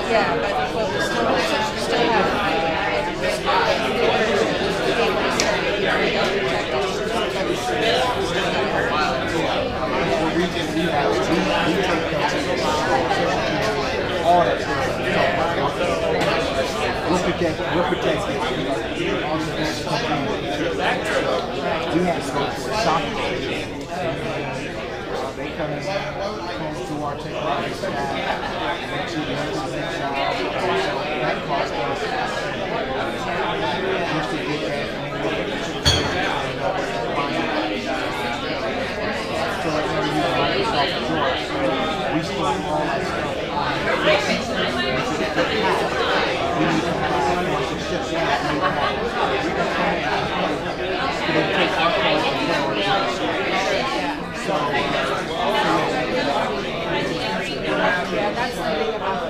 Yeah, but what we still have all that stuff. We'll protect it. We have to go to a shopping. They come to our technology staff, and to the that costs us just to get that. So like when we use Microsoft Azure, we store all that stuff. We need to have someone to ship that. We can take our code and so yeah, that's the thing about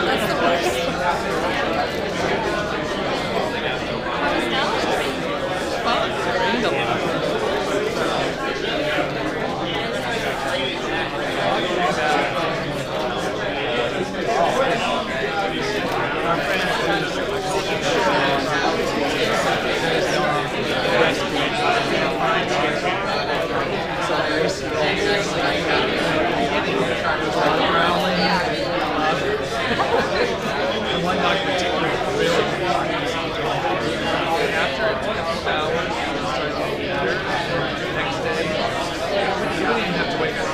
That's the worst. One night in particular really after it took a couple hours, it started getting better. The next day, you don't even have to wake up.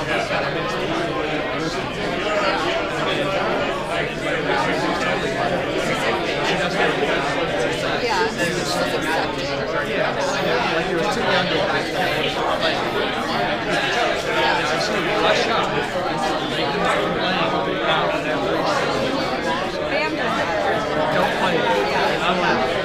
Yeah, she was accepted. Like you were too young to back then. She would rush up and make them start playing a big hour and then don't play it. I'm laughing.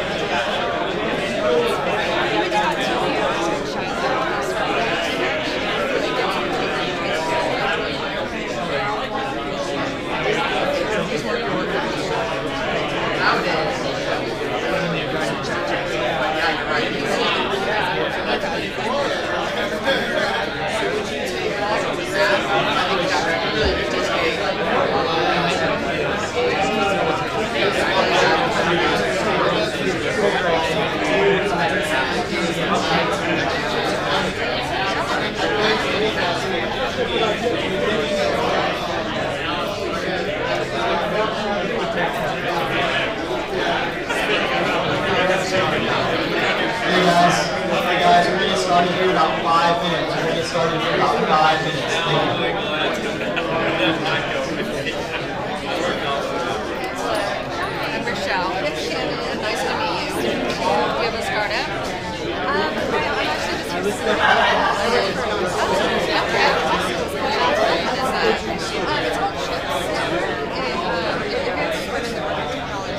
Hey guys, we're going to get started here in about 5 minutes. We're going to get started here in about 5 minutes. I'm Rochelle. It's Shannon. Nice to meet you. Do you have a startup? I'm actually just here. Okay. It's called Chips. It enhances women that work in technology.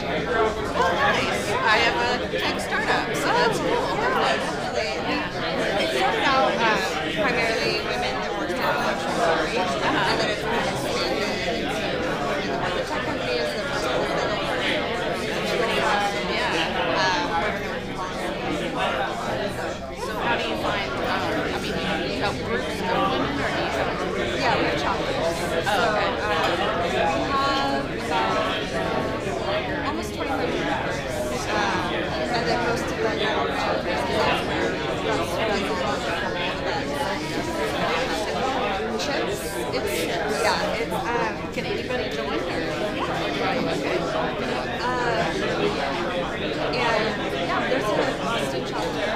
Oh, nice. I have a tech startup, so that's cool. It started out primarily women that work in technology, and then it's kind of expanded into the tech company is the first one that I it's pretty awesome. Yeah. So how do you find, I mean, do you help groups of women or do you help? Yeah, we have chapters. Oh, okay. We have about almost 25 members. And then most of them are chapters. Chips. Can anybody join or? Okay. And yeah, there's a Boston chapter.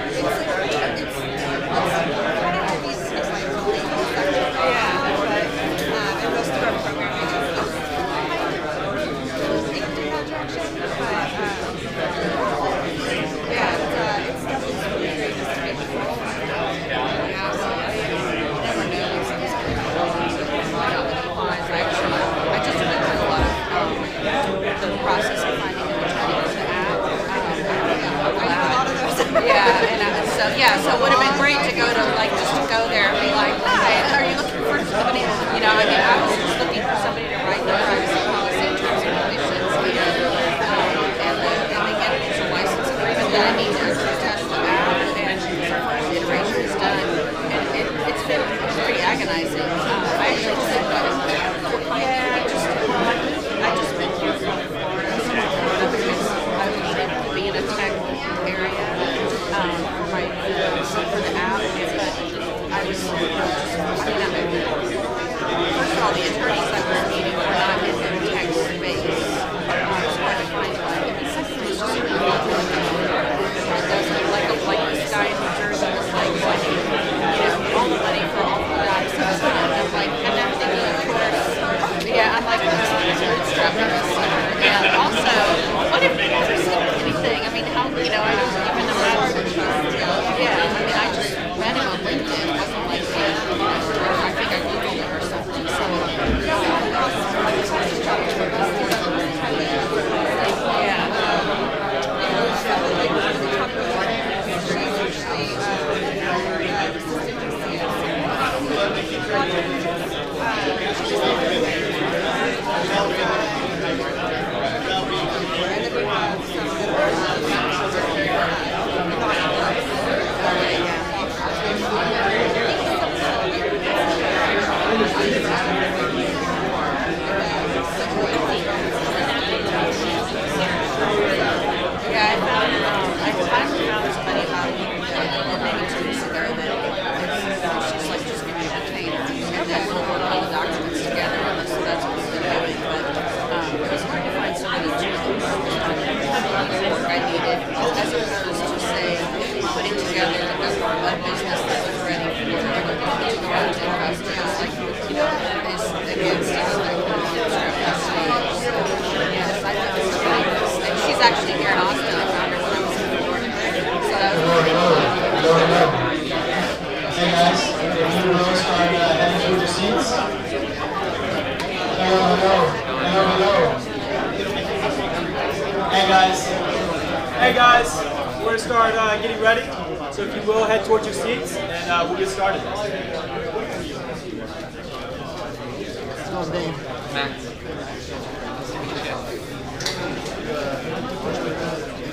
It's kind of heavy, it's like legal sector. Yeah. And most of our programming is in that direction. But yeah, it's definitely great just to meet people. Yeah, so I never knew I just went through a lot of the process of finding the mechanics of the app. I know a lot of those. So it would have been great to go to, like, just to go there and be like, hi, are you looking for somebody? You know, I mean, I was just looking for somebody to write the privacy policy and terms and conditions. And they get it as a license agreement that I need to test the app, and the first iteration is done. And it's pretty agonizing. I actually said, I just moved here from Florida because I needed to be in a tech area for the app, but I was, first of all, the start getting ready. So if you will, head towards your seats, and we'll get started. Max.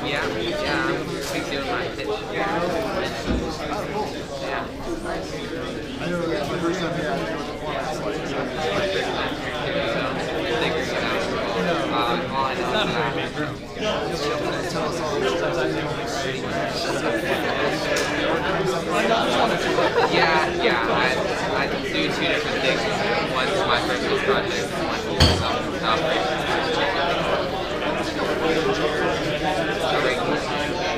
Yeah, I'm doing my pitch. Yeah. I know that's my first time here. I didn't know what the format's like. Tell us all. Yeah, I do two different things. One's my personal project, and one's operations.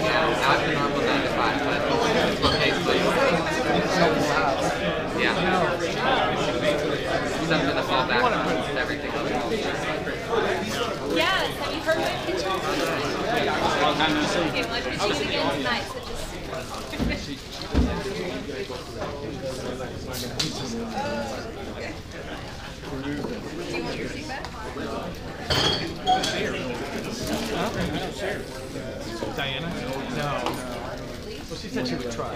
Yeah, not the normal 9 to 5, but what pays the yeah. Something to fall back on, everything else. Yes, have you heard my pitches? Okay, my pitches again tonight, so just... Do you want your seat back? Diana? No. Well, she said she would try.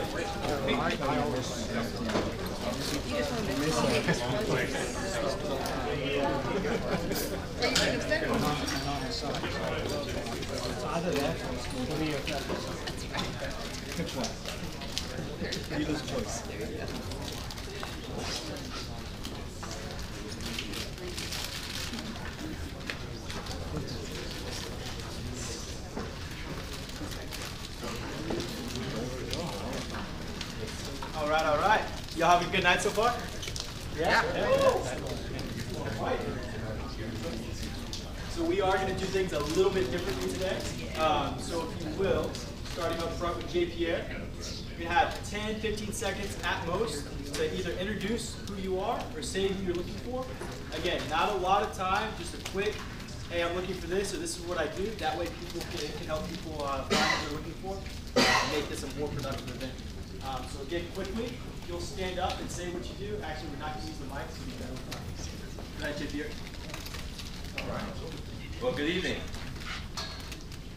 Which one? Dealer's choice. All right. Y'all having a good night so far? Yeah. So we are going to do things a little bit differently today. So if you will, starting up front with J. Pierre, you can have 10, 15 seconds at most to either introduce who you are or say who you're looking for. Again, not a lot of time, just a quick, hey, I'm looking for this, or this is what I do. That way people can help people find what they're looking for and make this a more productive event. So again, quickly, you'll stand up and say what you do. Actually, we're not going to use the mic, so you can go. Good night, J. Pierre. All right. Well, good evening,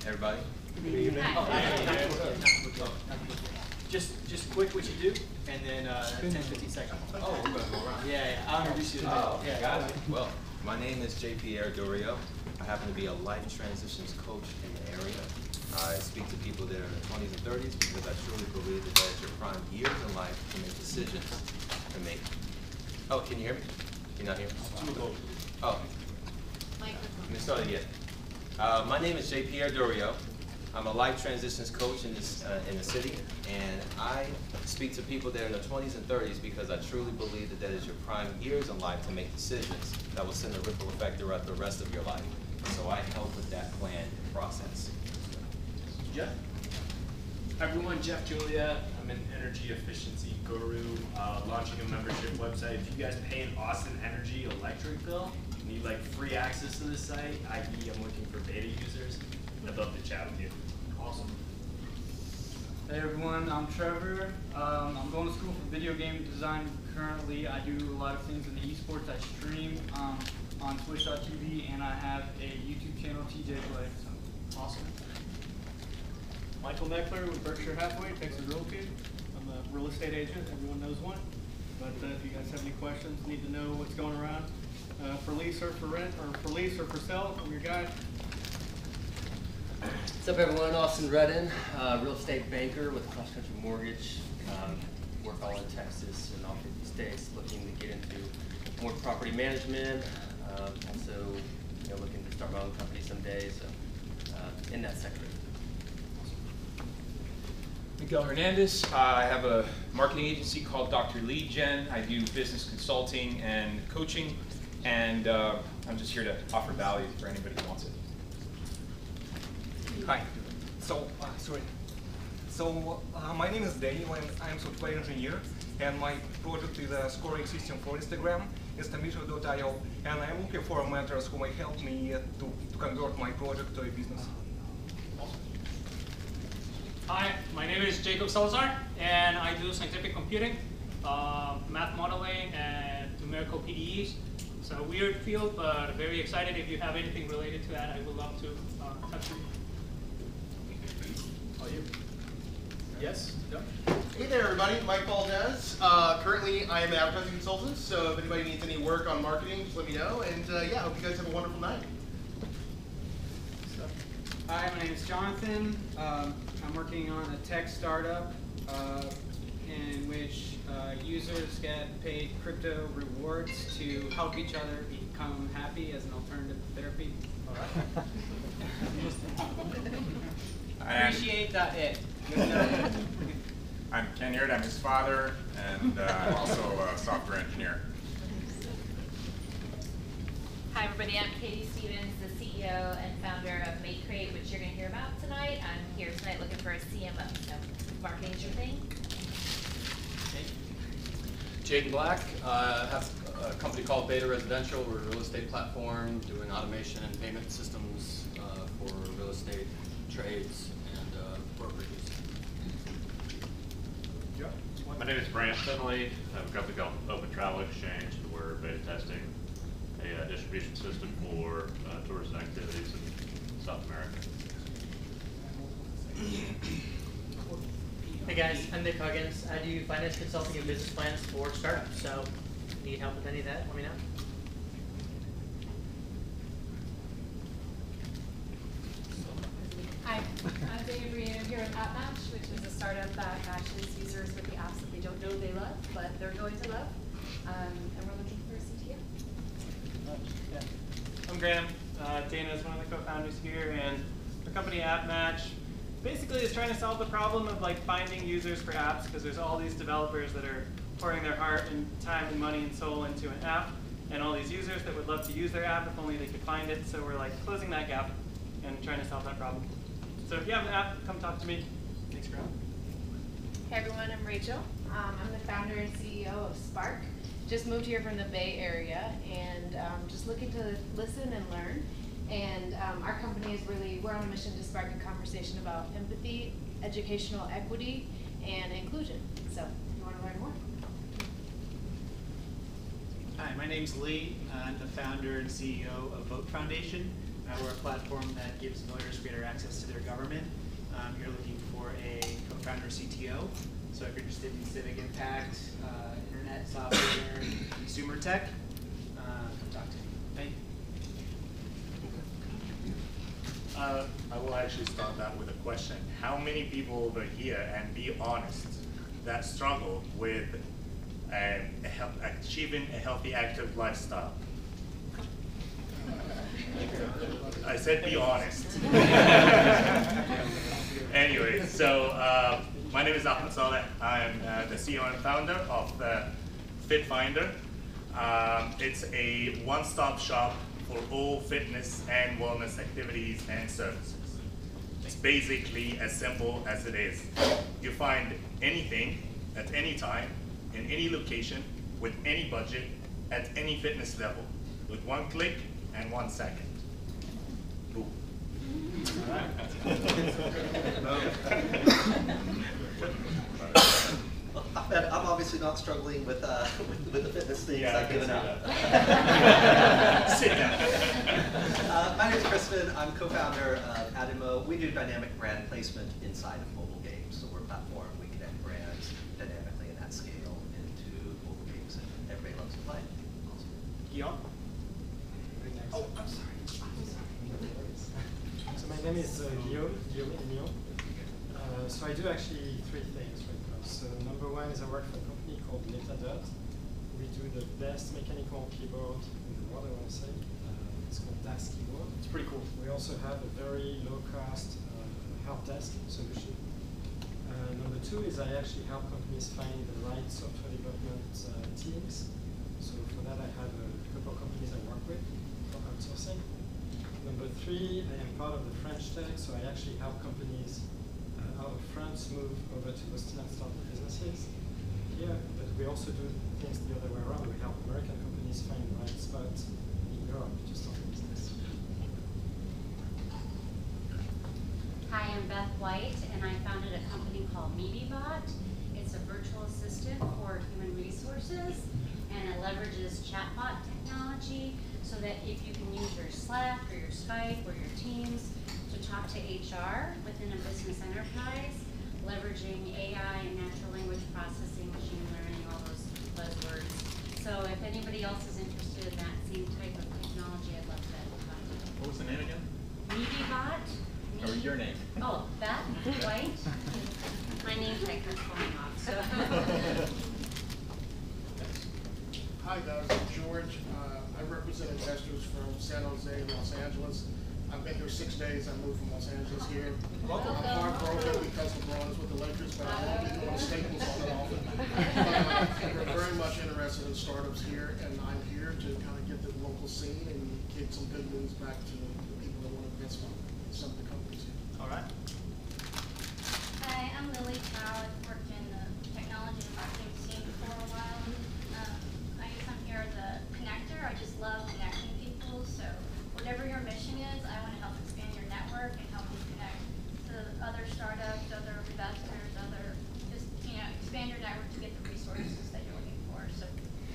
everybody. Good evening. Just quick what you do, and then 10, 15 seconds. Oh, we're going to go around. Yeah, I'll introduce you. Oh, Yeah. got it. Well, my name is J. Pierre Dorio. I happen to be a life transitions coach in the area. I speak to people that are in their 20s and 30s because I truly believe that that's your prime years in life to make decisions to make. Oh, can you hear me? Can you not hear me? Oh. Let me start again. My name is J. Pierre Dorio. I'm a life transitions coach in the city, and I speak to people that are in their 20s and 30s because I truly believe that that is your prime years in life to make decisions that will send a ripple effect throughout the rest of your life. So I help with that plan process. Jeff? Hi everyone, Jeff Julia. I'm an energy efficiency guru, launching a membership website. If you guys pay an Austin Energy electric bill, need like free access to this site, i.e. I'm looking for beta users, I'd love to chat with you. Awesome. Hey everyone, I'm Trevor. I'm going to school for video game design currently. I do a lot of things in the esports. I stream on Twitch.tv, and I have a YouTube channel, TJ Play. So. Awesome. Michael Meckler with Berkshire Hathaway, Texas Realty. I'm a real estate agent. Everyone knows one. But if you guys have any questions, need to know what's going around for lease or for rent, or for lease or for sale, I'm your guy. What's up, everyone? Austin Redden, real estate banker with Cross Country Mortgage. Work all in Texas and all 50 states, looking to get into more property management. Also, looking to start my own company someday. So, in that sector. Miguel Hernandez. I have a marketing agency called Dr. Lead Gen. I do business consulting and coaching, and I'm just here to offer value for anybody who wants it. Hi. My name is Daniel, and I'm a software engineer, and my project is a scoring system for Instagram, Instameter.io, and I'm looking for mentors who may help me to convert my project to a business. Hi, my name is Jacob Salazar, and I do scientific computing, math modeling, and numerical PDEs. It's a weird field, but very excited. If you have anything related to that, I would love to touch you. Oh, you? Yes? No? Hey there, everybody. Mike Valdez. Currently, I am an advertising consultant, so if anybody needs any work on marketing, just let me know. And yeah, I hope you guys have a wonderful night. Hi, my name is Jonathan. I'm working on a tech startup in which users get paid crypto rewards to help each other become happy as an alternative to therapy. All right. Appreciate that it. I'm Ken Yard, I'm his father, and I'm also a software engineer. Hi everybody, I'm Katie Stevens, the CEO and founder of MateCreate, which you're going to hear about tonight. I'm here tonight looking for a CMO, so marketing's your thing. Jaden Black, have a company called Beta Residential. We're a real estate platform doing automation and payment systems for real estate trades and brokerages. My name is Brant Finley. I have a company called Open Travel Exchange, and we're beta testing a distribution system for tourism activities in South America. Hey guys, I'm Nick Huggins. I do finance consulting and business plans for startups. So, need help with any of that? Let me know. Hi, I'm Dave Reno here with AppMatch, which is a startup that matches users with the apps that they don't know they love, but they're going to love. And we're looking for a CTO. I'm Graham. Dana is one of the co-founders here, and the company AppMatch basically is trying to solve the problem of like finding users for apps, because there's all these developers that are pouring their heart and time and money and soul into an app, and all these users that would love to use their app if only they could find it. So we're like closing that gap and trying to solve that problem. So if you have an app, come talk to me. Thanks, Graham. Hey everyone, I'm Rachel. I'm the founder and CEO of Spark. Just moved here from the Bay Area and just looking to listen and learn. And our company is we're on a mission to spark a conversation about empathy, educational equity, and inclusion. So if you want to learn more. Hi, my name's Lee. I'm the founder and CEO of Vote Foundation. We're a platform that gives voters greater access to their government. You're looking for a co-founder CTO. So if you're interested in civic impact, internet software, consumer tech, come talk to me. Thank you. I will actually start that with a question. How many people over here, and be honest, that struggle with achieving a healthy, active lifestyle? I said be honest. Anyway, so my name is Ahmed Saleh. I'm the CEO and founder of FitFinder. It's a one-stop shop for all fitness and wellness activities and services. It's basically as simple as it is. You find anything at any time, in any location, with any budget, at any fitness level, with one click and 1 second. Boom. I'm obviously not struggling with the fitness things. Yeah, I've given up. Sit down. My name is Crispin. I'm co-founder of Adimo. We do dynamic brand placement inside of mobile games. So we're a platform. We connect brands dynamically and at scale into mobile games, and everybody loves to play. Awesome. Guillaume? Oh, I'm sorry. So my name is Guillaume Emion. So I do actually 3 things right now. So number 1 is I work for a company called Metadot. We do the best mechanical keyboard in the world, I want to say. It's called DAS keyboard. It's pretty cool. We also have a very low-cost help desk solution. Number 2 is I actually help companies find the right software development teams. So for that I have a couple of companies I work with for outsourcing. Number 3, I am part of the French Tech, so I actually help companies out of France move over to Boston and start their businesses here. But we also do things the other way around. We help American companies find the right spot in Europe to start a business. Hi, I'm Beth White, and I founded a company called MeatyBot. It's a virtual assistant for human resources, and it leverages chatbot technology so that if you can use your Slack or your Skype or your Teams to talk to HR within a business enterprise, leveraging AI and natural language processing, machine learning, all those buzzwords. So if anybody else is interested in that same type of technology, I'd love to talk to you. What was the name again? MeatyBot. Or your name? Oh, Beth White. My name tag is falling off, so. Hi guys, I'm George. I represent investors from San Jose, Los Angeles. I've been here 6 days. I moved from Los Angeles here. Welcome. I'm heartbroken because LeBron is with the Lakers, but I won't be doing Staples on it often. But we're very much interested in startups here, and I'm here to kind of get the local scene and get some good news back to the people that want to invest in some of the companies here. All right. Hi, I'm Lily Chow. I've worked in the technology and marketing scene for a while. I guess I'm here as a connector. I just love connecting people. So whatever your mission is, I want to help expand your network and help you connect to other startups, other investors, just expand your network to get the resources that you're looking for. So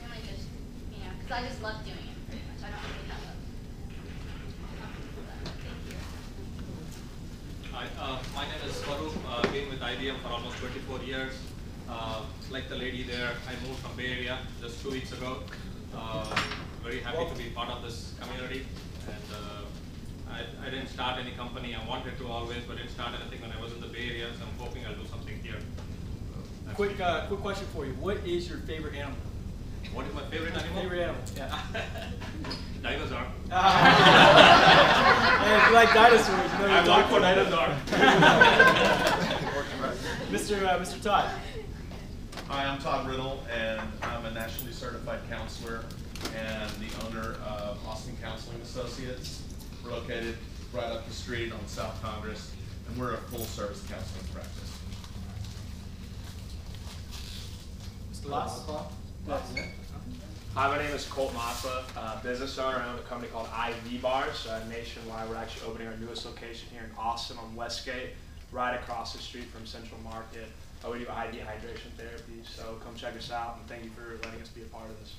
really just, because I just love doing it pretty much. I don't really have a thank you. Hi, my name is Swaroop. Been with IBM for almost 24 years. Like the lady there, I moved from Bay Area just 2 weeks ago. Very happy to be part of this community. And I didn't start any company. I wanted to always, but didn't start anything when I was in the Bay Area. So I'm hoping I'll do something here. Quick question for you. What is your favorite animal? What is my favorite animal? Favorite animal. Yeah. Dinosaur. Hey, if you like dinosaurs, you know I work for dinosaur. Mr. Todd. Hi, I'm Todd Riddle, and I'm a nationally certified counselor and the owner of Austin Counseling Associates. We're located right up the street on South Congress, and we're a full-service counseling practice. Mr. Loss? Hi, my name is Colt Massa, business owner. I own a company called IV Bars nationwide. We're actually opening our newest location here in Austin on Westgate, right across the street from Central Market. We do IV hydration therapy, so come check us out, and thank you for letting us be a part of this.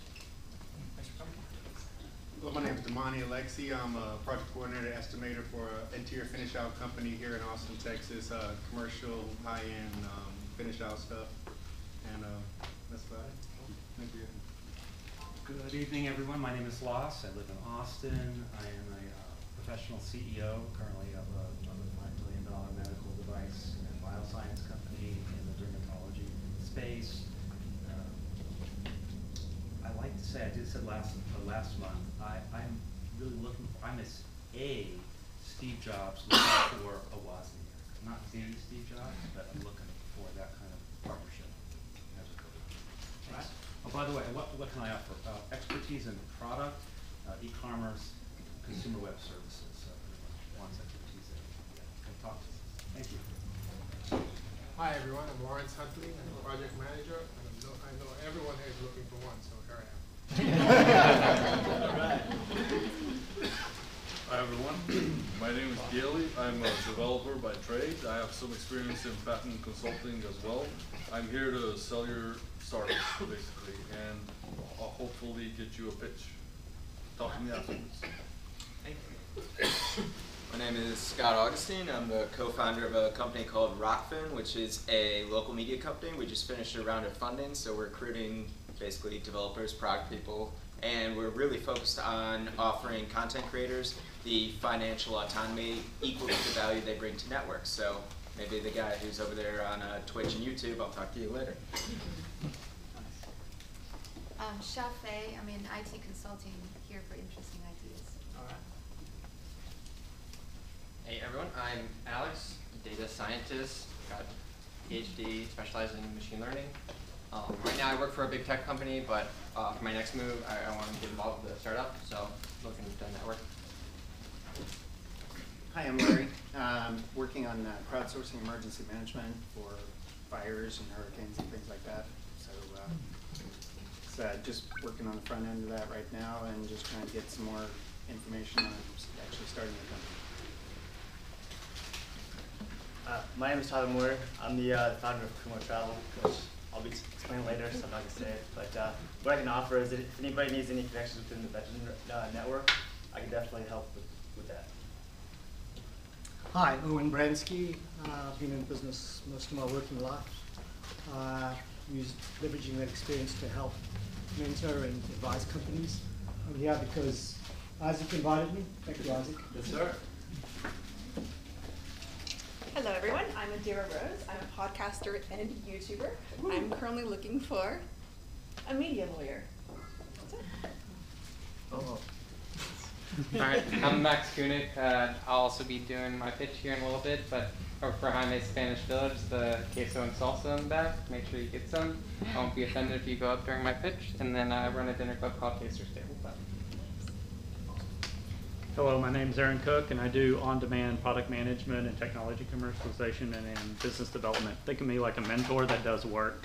Well, my name is Damani Alexi. I'm a project coordinator, estimator for an interior finish out company here in Austin, Texas. Commercial, high-end finish out stuff, and that's about it. Thank you. Good evening, everyone. My name is Loss. I live in Austin. I am a professional CEO currently of a $5 million medical device and bioscience company in the dermatology space. I like to say, I did say last month, I'm really looking for, I'm a Steve Jobs looking for a Wozniak. Not the Steve Jobs, but I'm looking for that kind of partnership. Thanks. Oh, by the way, what can I offer? Expertise in product, e-commerce, consumer web services. So everyone wants expertise there. Yeah, come talk to us. Thank you. Hi everyone, I'm Lawrence Huntley. I'm a project manager, and I know everyone here is looking for one, so here I am. Hi everyone, my name is Gailey. I'm a developer by trade. I have some experience in patent consulting as well. I'm here to sell your startup basically, and I'll hopefully get you a pitch. Talk to me afterwards. Thank you. My name is Scott Augustine. I'm the co-founder of a company called Rockfin, which is a local media company. We just finished a round of funding, so we're recruiting basically developers, product people, and we're really focused on offering content creators the financial autonomy equal to the value they bring to networks. So maybe the guy who's over there on Twitch and YouTube, I'll talk to you later. Shafay, I'm in IT consulting, here for interesting ideas. All right. Hey everyone, I'm Alex, data scientist, got a PhD, specializing in machine learning. Right now I work for a big tech company, but for my next move, I want to get involved with a startup, so looking to network. Hi, I'm Larry. Working on crowdsourcing emergency management for fires and hurricanes and things like that. So just working on the front end of that right now and just trying to get some more information on actually starting the company. My name is Tyler Moore. I'm the founder of Kumo Travel, which I'll be explaining later, so I'm not going to say it. But what I can offer is that if anybody needs any connections within the veteran network, I can definitely help with that. Hi, Owen Bransky. I've been in business most of my working life. Leveraging that experience to help mentor and advise companies. I'm here because Isaac invited me. Thank you, Isaac. Yes, sir. Hello, everyone. I'm Adira Rose. I'm a podcaster and YouTuber. I'm currently looking for a media lawyer. That's it. Oh. Alright, I'm Max Kunik. I'll also be doing my pitch here in a little bit, but I work for Jaime Spanish Village, the queso and salsa in the back. Make sure you get some. I won't be offended if you go up during my pitch. And then I run a dinner club called Taster's Table. Hello, my name is Aaron Cook, and I do on-demand product management and technology commercialization and business development. Think of me like a mentor that does work.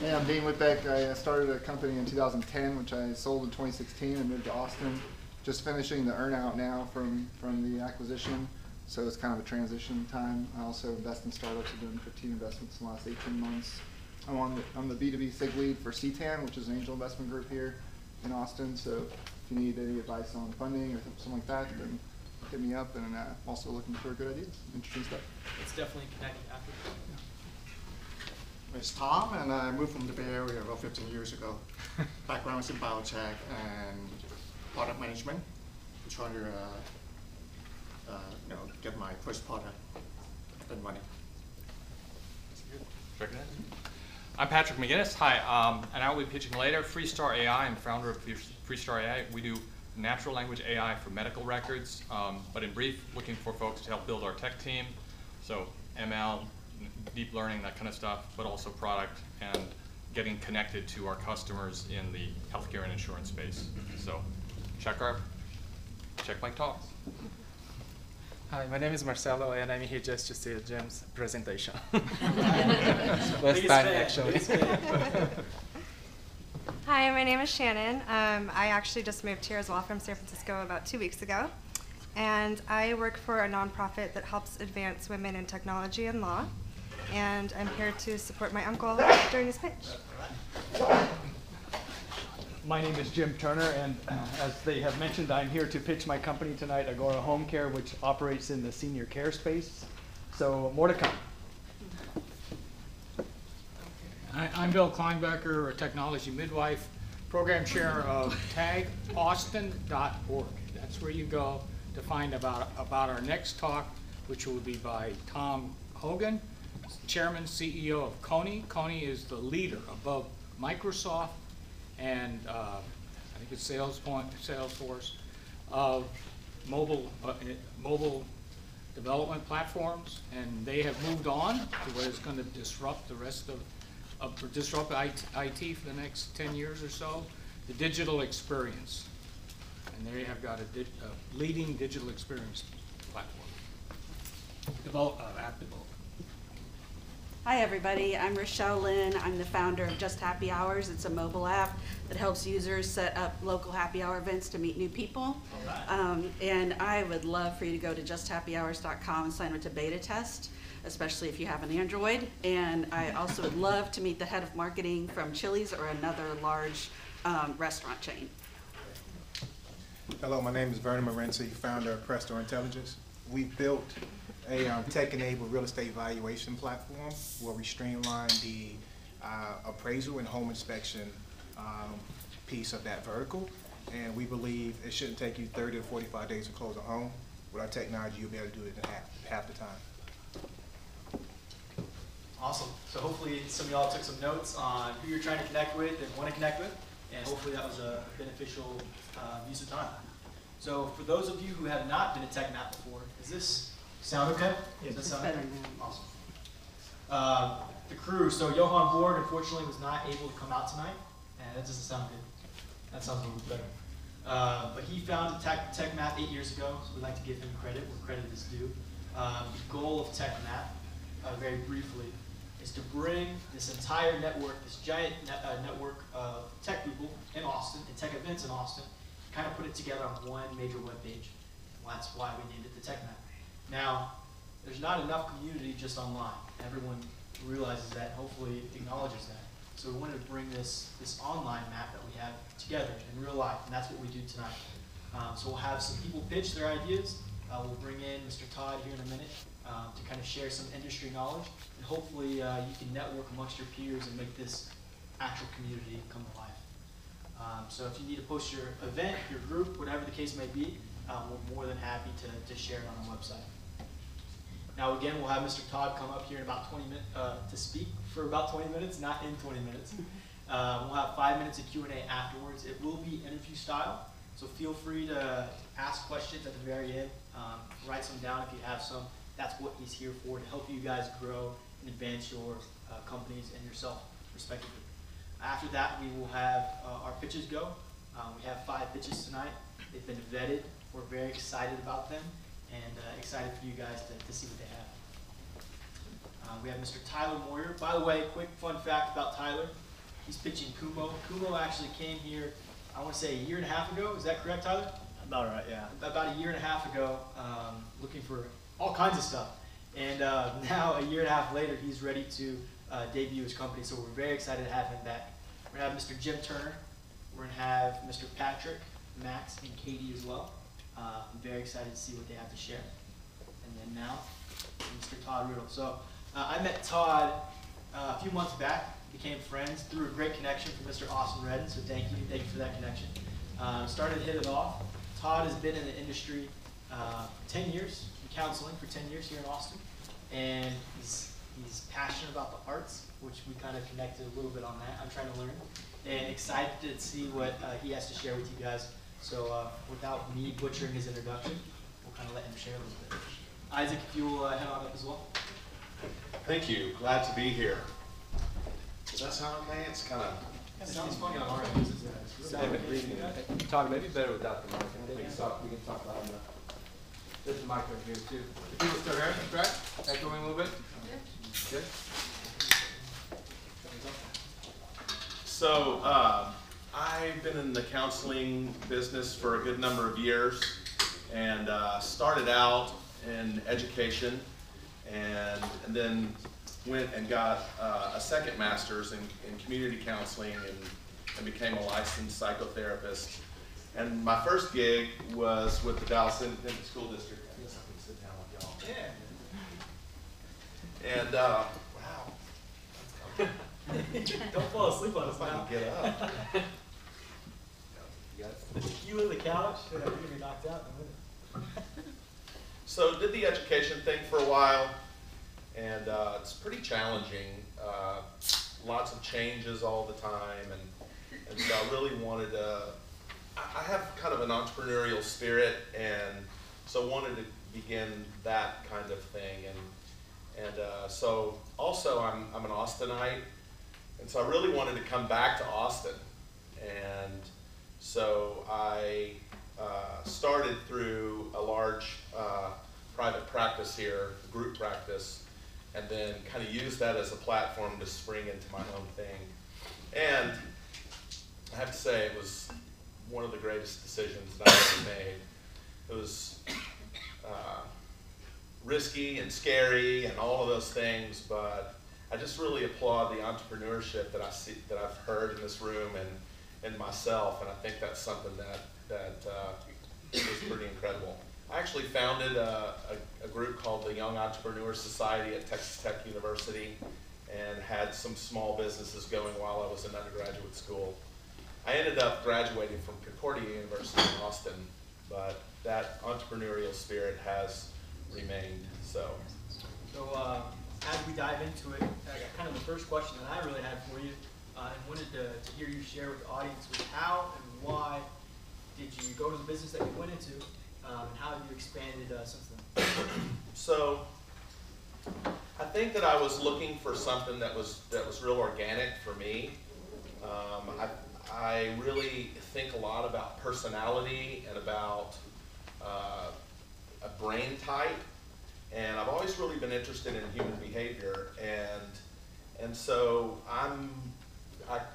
Hey, I'm Dean Whitbeck. I started a company in 2010, which I sold in 2016 and moved to Austin. Just finishing the earn-out now from the acquisition, so it's kind of a transition time. I also invest in startups. I've done 15 investments in the last 18 months. I'm the B2B SIG lead for CTAN, which is an angel investment group here in Austin. So if you need any advice on funding or something like that, then hit me up. And I'm also looking for good ideas, interesting stuff. It's definitely connected after. It's Tom, and I moved from the Bay Area about 15 years ago. Background is in biotech and product management. I'm trying to get my first product up and running. I'm Patrick McGinnis. Hi, and I'll be pitching later. Freestar AI, I'm the founder of Freestar AI. We do natural language AI for medical records, but in brief, looking for folks to help build our tech team. So ML, deep learning, that kind of stuff, but also product and getting connected to our customers in the healthcare and insurance space. So check my talks. Hi, my name is Marcelo, and I'm here just to see Jim's presentation. First time, actually. Hi, my name is Shannon. I actually just moved here as well from San Francisco about 2 weeks ago. And I work for a nonprofit that helps advance women in technology and law. And I'm here to support my uncle during his pitch. My name is Jim Turner, and as they have mentioned, I'm here to pitch my company tonight, Agora Home Care, which operates in the senior care space. So more to come. I'm Bill Kleinbecker, a technology midwife, program chair of tagaustin.org. That's where you go to find about our next talk, which will be by Tom Hogan, Chairman, CEO of Coney. Coney is the leader above Microsoft and I think it's Salesforce of mobile development platforms, and they have moved on to what is going to disrupt the rest of disrupt IT for the next 10 years or so, the digital experience. And they have got a leading digital experience platform, app development. Hi everybody, I'm Rochelle Lynn. I'm the founder of Just Happy Hours. It's a mobile app that helps users set up local happy hour events to meet new people. And I would love for you to go to justhappyhours.com and sign up to beta test, especially if you have an Android. And I also would love to meet the head of marketing from Chili's or another large restaurant chain. Hello, my name is Vernon Morency, founder of Presto Intelligence. We built a tech-enabled real estate valuation platform where we streamline the appraisal and home inspection piece of that vertical. And we believe it shouldn't take you 30 to 45 days to close a home. With our technology, you'll be able to do it in half the time. Awesome. So hopefully some of y'all took some notes on who you're trying to connect with and want to connect with, and hopefully that was a beneficial use of time. So for those of you who have not been at TechNap before, does this sound okay? Yes, Does that it's sound better okay? now. Awesome. The crew, so Johan Ward unfortunately was not able to come out tonight, and that doesn't sound good. That sounds a little better. But he founded TechMap 8 years ago, so we'd like to give him credit where credit is due. The goal of TechMap, very briefly, is to bring this entire network, this giant network of tech people in Austin, and tech events in Austin, kind of put it together on one major web page. Well, that's why we named it the TechMap. Now, there's not enough community just online. Everyone realizes that, and hopefully acknowledges that. So we wanted to bring this online map that we have together in real life, and that's what we do tonight. So we'll have some people pitch their ideas. We'll bring in Mr. Todd here in a minute to kind of share some industry knowledge. And hopefully you can network amongst your peers and make this actual community come to life. So if you need to post your event, your group, whatever the case may be, we're more than happy to share it on our website. Now again, we'll have Mr. Todd come up here in about 20 minutes to speak for about 20 minutes, not in 20 minutes. We'll have 5 minutes of Q&A afterwards. It will be interview style, so feel free to ask questions at the very end. Write some down if you have some. That's what he's here for, to help you guys grow and advance your companies and yourself respectively. After that, we will have our pitches go. We have 5 pitches tonight. They've been vetted. We're very excited about them and excited for you guys to see what they have. We have Mr. Tyler Moyer. By the way, quick fun fact about Tyler. He's pitching Kumo. Kumo actually came here, I want to say, a year and a half ago. Is that correct, Tyler? About right, yeah. About a year and a half ago, looking for all kinds of stuff. And now, a year and a half later, he's ready to debut his company. So we're very excited to have him back. We're going to have Mr. Jim Turner. We're going to have Mr. Patrick, Max, and Katie as well. I'm very excited to see what they have to share. And then now, Mr. Todd Riddle. So I met Todd a few months back, became friends through a great connection from Mr. Austin Redden, so thank you for that connection. Started to hit it off. Todd has been in the industry 10 years, in counseling for 10 years here in Austin, and he's passionate about the arts, which we kind of connected a little bit on that. I'm trying to learn, and excited to see what he has to share with you guys. So without me butchering his introduction, we'll kind of let him share a little bit. Isaac, if you will head on up as well. Thank you. Glad to be here. Does that sound okay? It's kind of... It sounds funny on our end. Todd, maybe better without the mic. We can talk about it. There's the mic over here too. The people still here? Right? Echoing a little bit? Good. So, I've been in the counseling business for a good number of years, and started out in education, and then went and got a second master's in community counseling and became a licensed psychotherapist. And my first gig was with the Dallas Independent School District. I guess I can sit down with y'all. Yeah. And wow. Don't fall asleep on us now. Get up. The tequila, the couch, you're gonna be knocked out in a minute. So did the education thing for a while, and it's pretty challenging. Lots of changes all the time, and so I really wanted to, I have kind of an entrepreneurial spirit, and so wanted to begin that kind of thing. And so also I'm an Austinite, and so I really wanted to come back to Austin. And so I started through a large private practice here, group practice, and then kind of used that as a platform to spring into my own thing. And I have to say, it was one of the greatest decisions that I've ever made. It was risky and scary and all of those things, but I just really applaud the entrepreneurship that I've heard in this room and myself, and I think that's something that is pretty incredible. I actually founded a group called the Young Entrepreneur Society at Texas Tech University, and had some small businesses going while I was in undergraduate school. I ended up graduating from Concordia University in Austin, but that entrepreneurial spirit has remained. So as we dive into it, kind of the first question that I really had for you, and wanted to hear you share with the audience, was how and why did you go to the business that you went into, and how have you expanded since then? So I think that I was looking for something that was real organic for me. I really think a lot about personality and about a brain type, and I've always really been interested in human behavior, and so I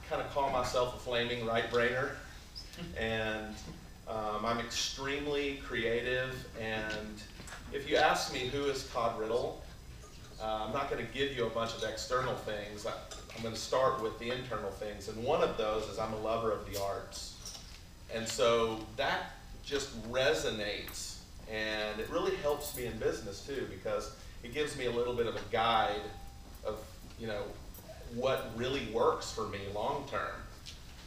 kind of call myself a flaming right-brainer, and I'm extremely creative, and if you ask me who is Todd Riddle, I'm not going to give you a bunch of external things. I'm going to start with the internal things, and one of those is I'm a lover of the arts. And so that just resonates, and it really helps me in business too, because it gives me a little bit of a guide of, you know, what really works for me long term.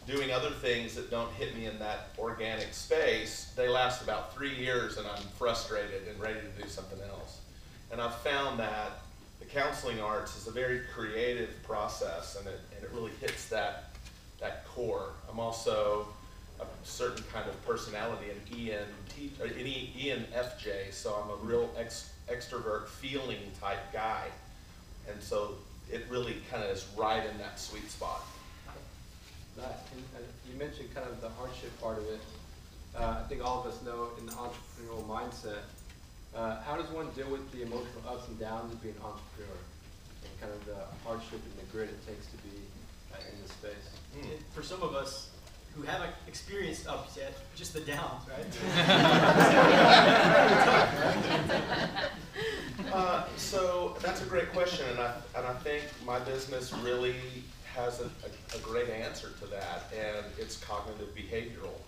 Doing other things that don't hit me in that organic space, they last about 3 years and I'm frustrated and ready to do something else. And I've found that the counseling arts is a very creative process, and it really hits that core. I'm also a certain kind of personality, an ENFJ, so I'm a real extrovert feeling type guy. And so it really kind of is right in that sweet spot. You mentioned kind of the hardship part of it. I think all of us know in the entrepreneurial mindset, how does one deal with the emotional ups and downs of being an entrepreneur, and kind of the hardship and the grit it takes to be in this space? For some of us who haven't experienced ups yet, just the downs, right? So that's a great question, and I think my business really has a great answer to that, and it's cognitive behavioral.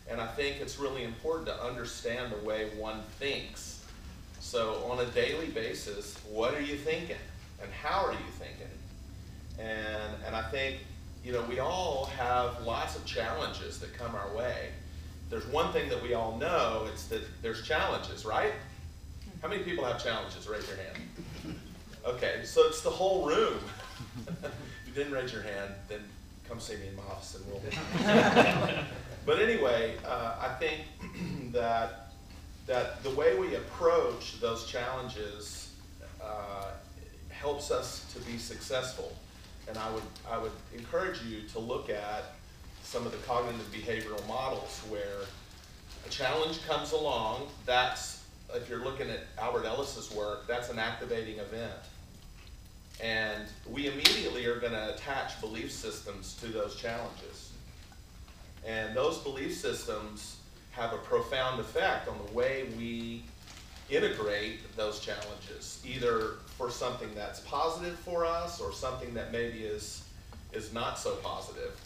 And I think it's really important to understand the way one thinks. So on a daily basis, what are you thinking, and how are you thinking? And I think, you know, we all have lots of challenges that come our way. There's one thing that we all know, it's that there's challenges, right? How many people have challenges? Raise your hand. Okay, so it's the whole room. If you didn't raise your hand, then come see me in my office and we'll. But anyway, I think that the way we approach those challenges helps us to be successful. And I would encourage you to look at some of the cognitive behavioral models where a challenge comes along. That's, if you're looking at Albert Ellis's work, that's an activating event. And we immediately are going to attach belief systems to those challenges. And those belief systems have a profound effect on the way we integrate those challenges, either for something that's positive for us or something that maybe is not so positive.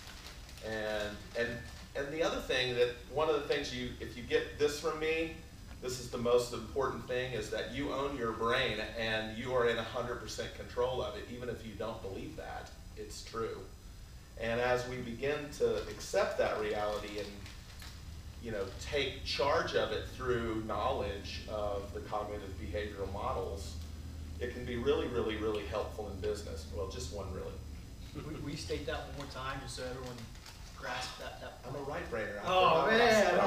And the other thing, that one of the things if you get this from me, this is the most important thing, is that you own your brain and you are in 100% control of it, even if you don't believe that, it's true. And as we begin to accept that reality and, you know, take charge of it through knowledge of the cognitive behavioral models, it can be really, really, really helpful in business. Well, just one really. Will you state that one more time, just so everyone grasps that? I'm a right-brainer. Oh, man.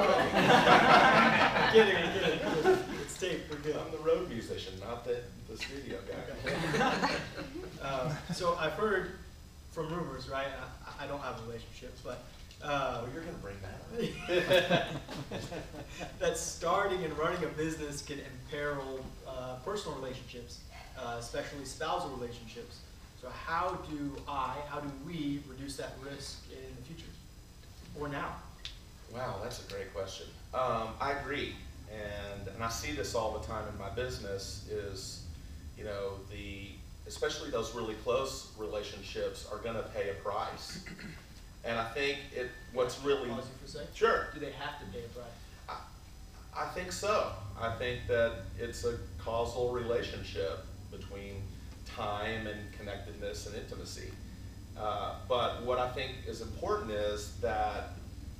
I'm kidding. It's taped. We're good. I'm the road musician, not the studio guy. Okay. So I've heard from rumors, right? I don't have relationships, but you're going to bring that up. that starting and running a business can imperil personal relationships, especially spousal relationships. So how do we reduce that risk in the future, or now? Wow, that's a great question. I agree, and I see this all the time in my business. Is, you know, especially those really close relationships are going to pay a price. And I think what's really... Pause you for a sec? Sure. Do they have to pay a price? I think so. I think that it's a causal relationship between time and connectedness and intimacy. But what I think is important is that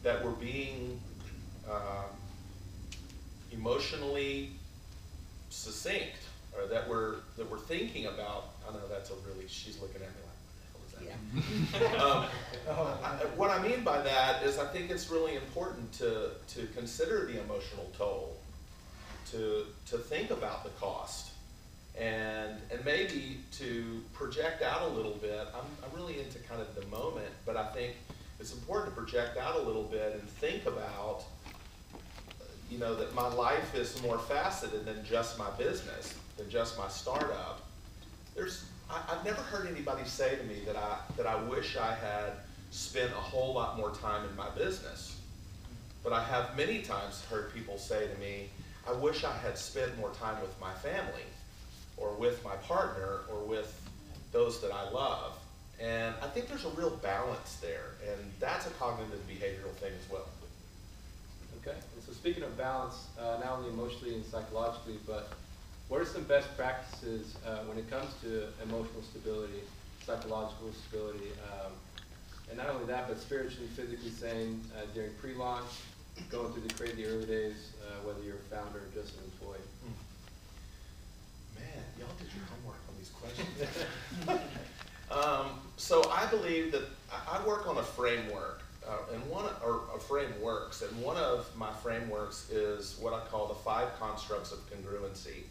we're being emotionally succinct, or that we're thinking about. I know that's a really, she's looking at me like, what the hell is that? What I mean by that is I think it's really important to consider the emotional toll, to think about the cost, and maybe to project out a little bit. I'm really into kind of the moment, but I think it's important to project out a little bit and think about, you know, that my life is more faceted than just my business, than just my startup. I've never heard anybody say to me that I wish I had spent a whole lot more time in my business. But I have many times heard people say to me, I wish I had spent more time with my family, or with my partner, or with those that I love. And I think there's a real balance there, and that's a cognitive behavioral thing as well. Okay, and so speaking of balance, not only emotionally and psychologically, but what are some best practices when it comes to emotional stability, psychological stability, and not only that, but spiritually, physically sane during pre-launch, going through the crazy early days, whether you're a founder or just an employee? Man, y'all did your homework on these questions. So I believe that I work on a framework, frameworks, and one of my frameworks is what I call the 5 constructs of congruency.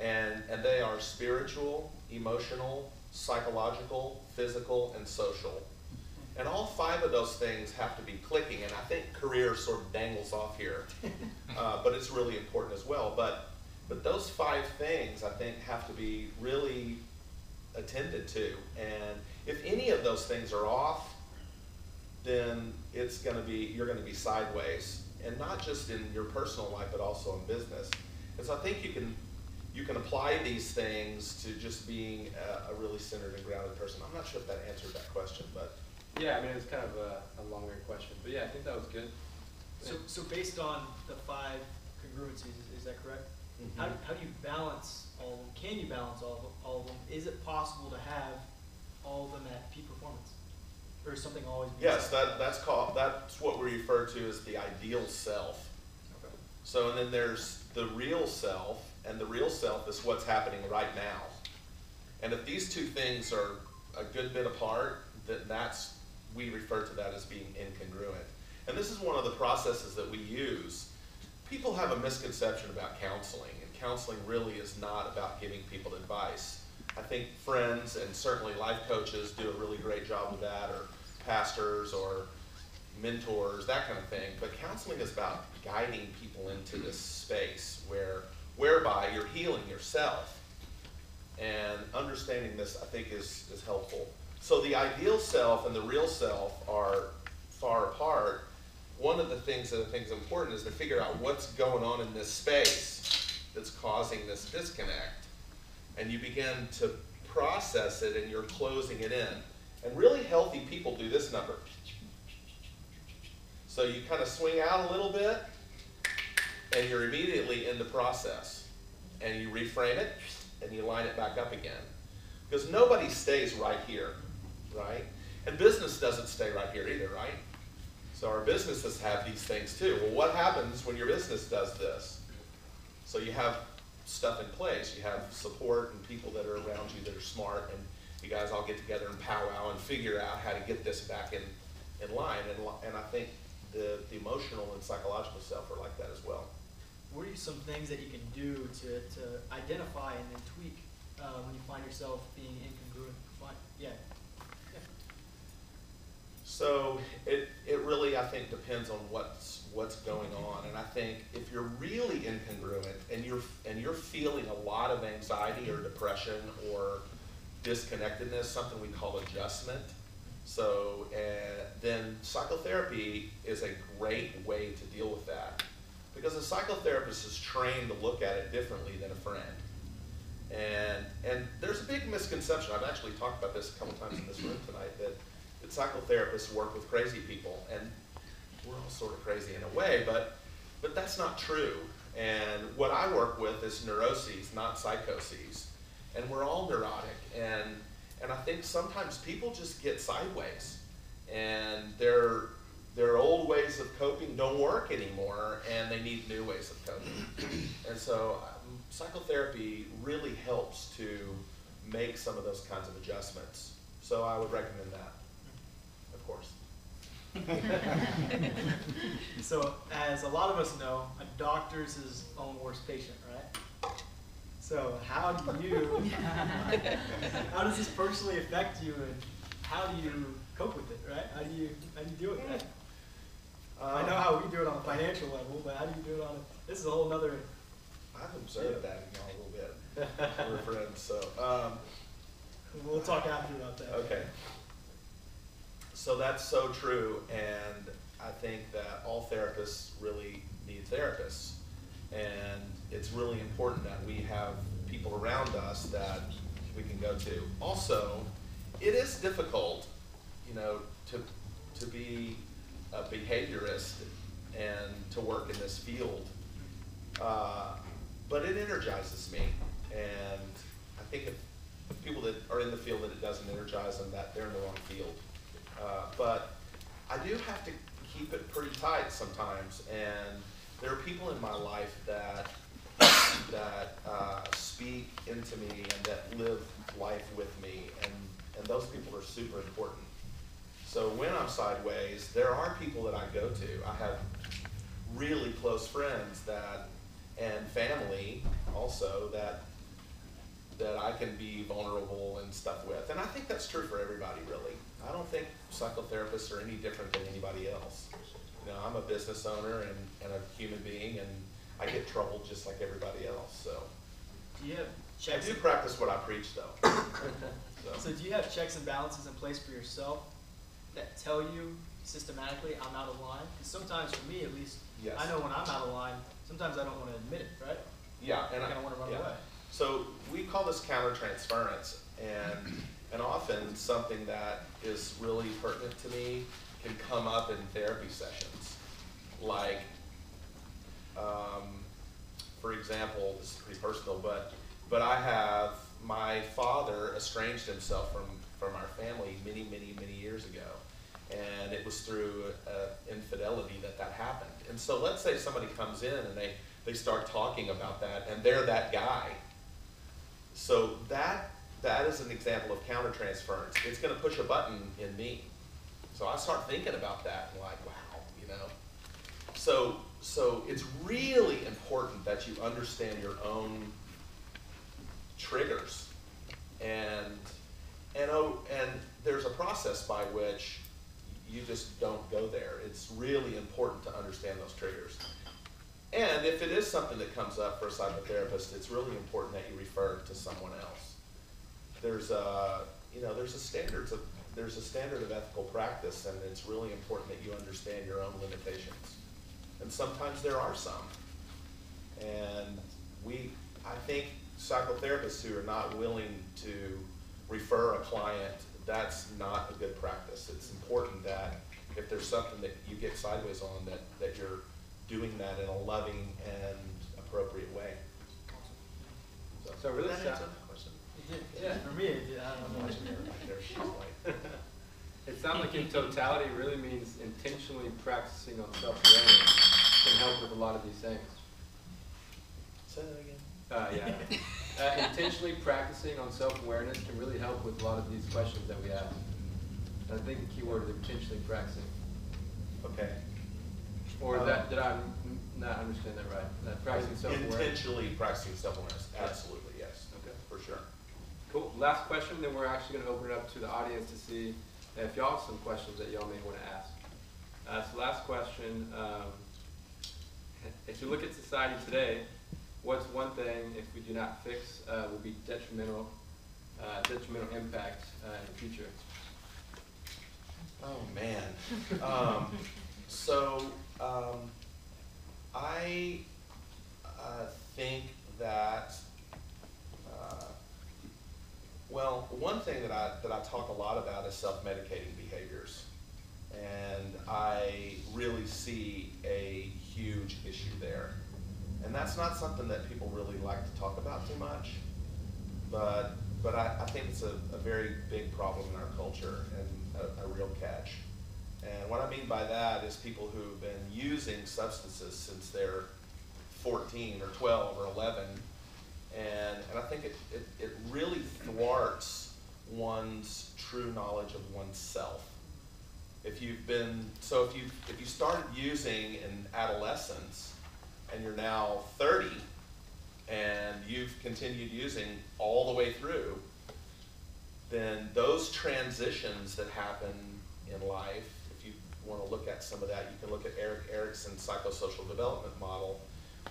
And they are spiritual, emotional, psychological, physical, and social. And all 5 of those things have to be clicking, and I think career sort of dangles off here, but it's really important as well. But those 5 things, I think, have to be really attended to. And if any of those things are off, then you're going to be sideways, and not just in your personal life, but also in business. And so I think you can apply these things to just being a really centered and grounded person. I'm not sure if that answered that question, but. Yeah, I mean, it's kind of a longer question, but yeah, I think that was good. So based on the 5 congruencies, is that correct? Mm-hmm. How do you balance all of them? Can you balance all of them? Is it possible to have all of them at peak performance? Or is something always? Yes, that's what we refer to as the ideal self. Okay. So, and then there's the real self, and the real self is what's happening right now. And if these 2 things are a good bit apart, then we refer to that as being incongruent. And this is one of the processes that we use. People have a misconception about counseling, and counseling really is not about giving people advice. I think friends and certainly life coaches do a really great job of that, or pastors or mentors, that kind of thing. But counseling is about guiding people into this space whereby you're healing yourself. And understanding this, I think, is helpful. So the ideal self and the real self are far apart. One of the things that I think is important is to figure out what's going on in this space that's causing this disconnect. And you begin to process it, and you're closing it in. And really healthy people do this number. So you kind of swing out a little bit, and you're immediately in the process. And you reframe it, and you line it back up again. Because nobody stays right here, right? And business doesn't stay right here either, right? So our businesses have these things too. Well, what happens when your business does this? So you have stuff in place. You have support and people that are around you that are smart, and you guys all get together and powwow and figure out how to get this back in line. And I think the emotional and psychological self are like that as well. What are some things that you can do to identify and then tweak when you find yourself being incongruent? Yeah. So it really, I think, depends on what's going on. And I think if you're really incongruent and you're feeling a lot of anxiety or depression or disconnectedness, something we call adjustment. So then psychotherapy is a great way to deal with that, because a psychotherapist is trained to look at it differently than a friend. And there's a big misconception. I've actually talked about this a couple times in this room tonight, that psychotherapists work with crazy people, and we're all sort of crazy in a way, but that's not true. And what I work with is neuroses, not psychoses, and we're all neurotic. And I think sometimes people just get sideways, and their old ways of coping don't work anymore, and they need new ways of coping. And so psychotherapy really helps to make some of those kinds of adjustments. So I would recommend that. Of course. So, as a lot of us know, a doctor's his own worst patient, right? So, how does this personally affect you, and how do you cope with it, right? How do you deal with that? I know how we do it on a financial level, but how do you do it on this is a whole nother. I've observed that in y'all a little bit. We're friends, so. We'll talk after about that. Okay. So that's so true, and I think that all therapists really need therapists. And it's really important that we have people around us that we can go to. Also, it is difficult, to be a behaviorist and to work in this field. But it energizes me, and I think if people that are in the field that it doesn't energize them, that they're in the wrong field. But I do have to keep it pretty tight sometimes, and there are people in my life that speak into me and that live life with me, and those people are super important. So when I'm sideways, there are people that I go to. I have really close friends and family also that I can be vulnerable and stuff with. And I think that's true for everybody, really. I don't think psychotherapists are any different than anybody else. You know, I'm a business owner and a human being, and I get troubled just like everybody else. So Do you have I checks? do practice what I preach, though. So do you have checks and balances in place for yourself that tell you systematically I'm out of line? Because sometimes, for me at least, Yes. I know when I'm out of line. Sometimes I don't want to admit it, right? Yeah, and I want to run yeah. away. So we call this countertransference, and often something that is really pertinent to me can come up in therapy sessions. Like, for example, this is pretty personal, but I have, my father estranged himself from our family many, many, many years ago. And it was through infidelity that happened. And so let's say somebody comes in and they start talking about that, and they're that guy. So that is an example of countertransference. It's going to push a button in me. So I start thinking about that and like, wow, you know. So it's really important that you understand your own triggers, and there's a process by which you just don't go there. It's really important to understand those triggers. And if it is something that comes up for a psychotherapist, it's really important that you refer to someone else. There's a standard of ethical practice, and it's really important that you understand your own limitations. And sometimes there are some. And I think psychotherapists who are not willing to refer a client, that's not a good practice. It's important that if there's something that you get sideways on, that you're doing that in a loving and appropriate way. So really, Did that answer that question? It did. Yeah. For me, it did. I don't know. There she's like, it sounds like in totality really means intentionally practicing on self-awareness can help with a lot of these things. say that again. Intentionally practicing on self-awareness can really help with a lot of these questions that we ask. And I think the key word is intentionally practicing. Okay. Or did I not understand that right? That practicing self-awareness. Intentionally practicing self-awareness. Absolutely, yes. Okay. For sure. Cool. Last question, then we're actually going to open it up to the audience to see if y'all have some questions that y'all may want to ask. So last question, if you look at society today, what's one thing, if we do not fix, will be detrimental impact in the future? Oh man. I think that well, one thing that I talk a lot about is self-medicating behaviors, and I really see a huge issue there. And that's not something that people really like to talk about too much, but I think it's a very big problem in our culture and a real catch. And what I mean by that is people who've been using substances since they're 14 or 12 or 11, and I think it really thwarts one's true knowledge of oneself. If you started using in adolescence and you're now 30 and you've continued using all the way through, then those transitions that happen in life, if you want to look at some of that, you can look at Erik Erikson's psychosocial development model,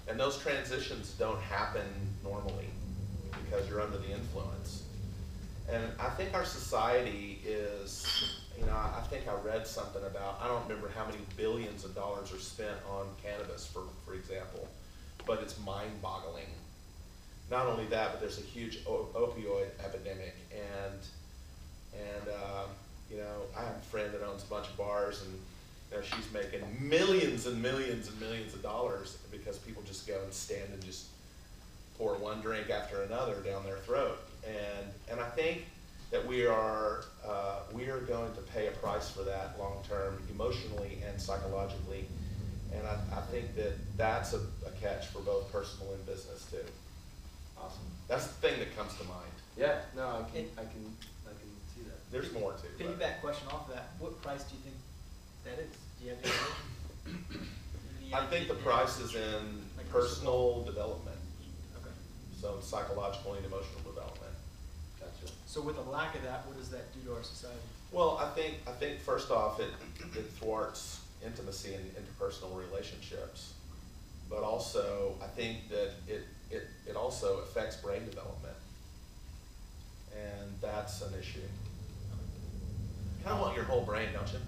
and those transitions don't happen normally because you're under the influence. And I think our society is, I think I read something about, I don't remember how many billions of dollars are spent on cannabis, for example, but it's mind-boggling. Not only that, but there's a huge opioid epidemic, and I have a friend that owns a bunch of bars, You know, she's making millions and millions and millions of dollars because people just go and stand and just pour one drink after another down their throat. And I think that we are going to pay a price for that long term, emotionally and psychologically. And I think that that's a catch for both personal and business too. Awesome. That's the thing that comes to mind. Yeah, no, I can see that. There's more to it. Piggyback question off of that, what price do you think that is? Do you have any idea? I think the price is in Like personal development. Okay. So psychological and emotional development. Gotcha. So with a lack of that, what does that do to our society? Well, I think first off, it thwarts intimacy and interpersonal relationships, but also I think that it also affects brain development, and that's an issue. Kind of want your whole brain, don't you?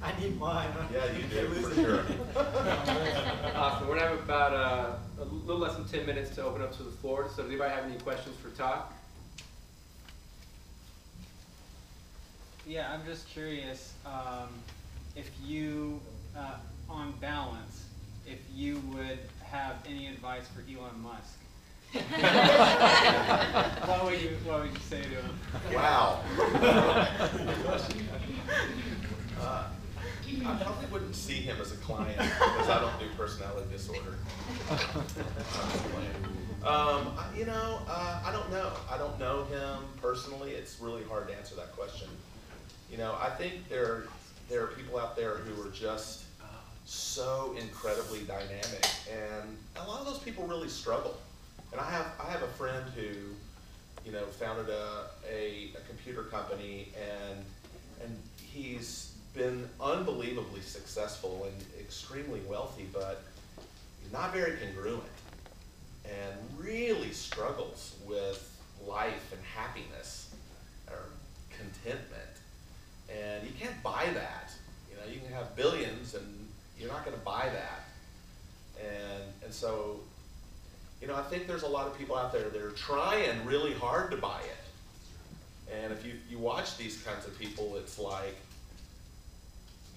I need mine. Yeah, you do, for sure. Awesome. We're gonna have about a little less than 10 minutes to open up to the floor. So does anybody have any questions for Todd? Yeah, I'm just curious if you, on balance, if you would have any advice for Elon Musk. What would you say to him? Wow. I probably wouldn't see him as a client because I don't do personality disorder. I don't know. I don't know him personally. It's really hard to answer that question. You know, I think there are people out there who are just so incredibly dynamic, and a lot of those people really struggle. And I have a friend who, you know, founded a computer company, and he's been unbelievably successful and extremely wealthy, but he's not very congruent and really struggles with life and happiness or contentment. And you can't buy that. You know, you can have billions and you're not going to buy that. And so, you know, I think there's a lot of people out there that are trying really hard to buy it. And if you watch these kinds of people, it's like,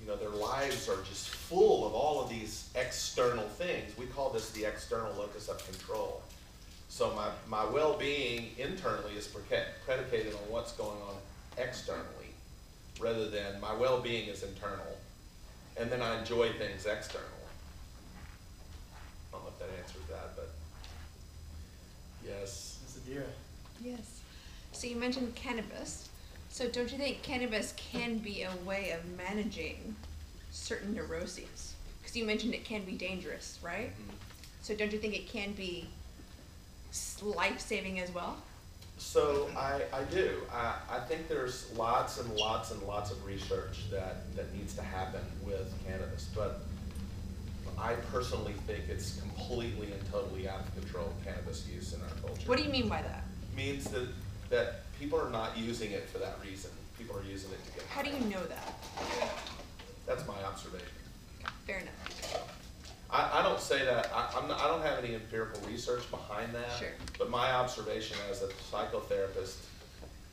you know, their lives are just full of all of these external things. We call this the external locus of control. So my well-being internally is predicated on what's going on externally, rather than my well-being is internal, and then I enjoy things external. I don't know if that answers that, but yes. Ms. Adira. Yes. So you mentioned cannabis. So don't you think cannabis can be a way of managing certain neuroses? Because you mentioned it can be dangerous, right? Mm-hmm. So don't you think it can be life-saving as well? So I do. I think there's lots and lots and lots of research that needs to happen with cannabis, but I personally think it's completely and totally out of control, cannabis use in our culture. What do you mean by that? Means that people are not using it for that reason. People are using it to get How do you know that? That's my observation. Fair enough. I don't say that, I don't have any empirical research behind that. Sure. But my observation as a psychotherapist,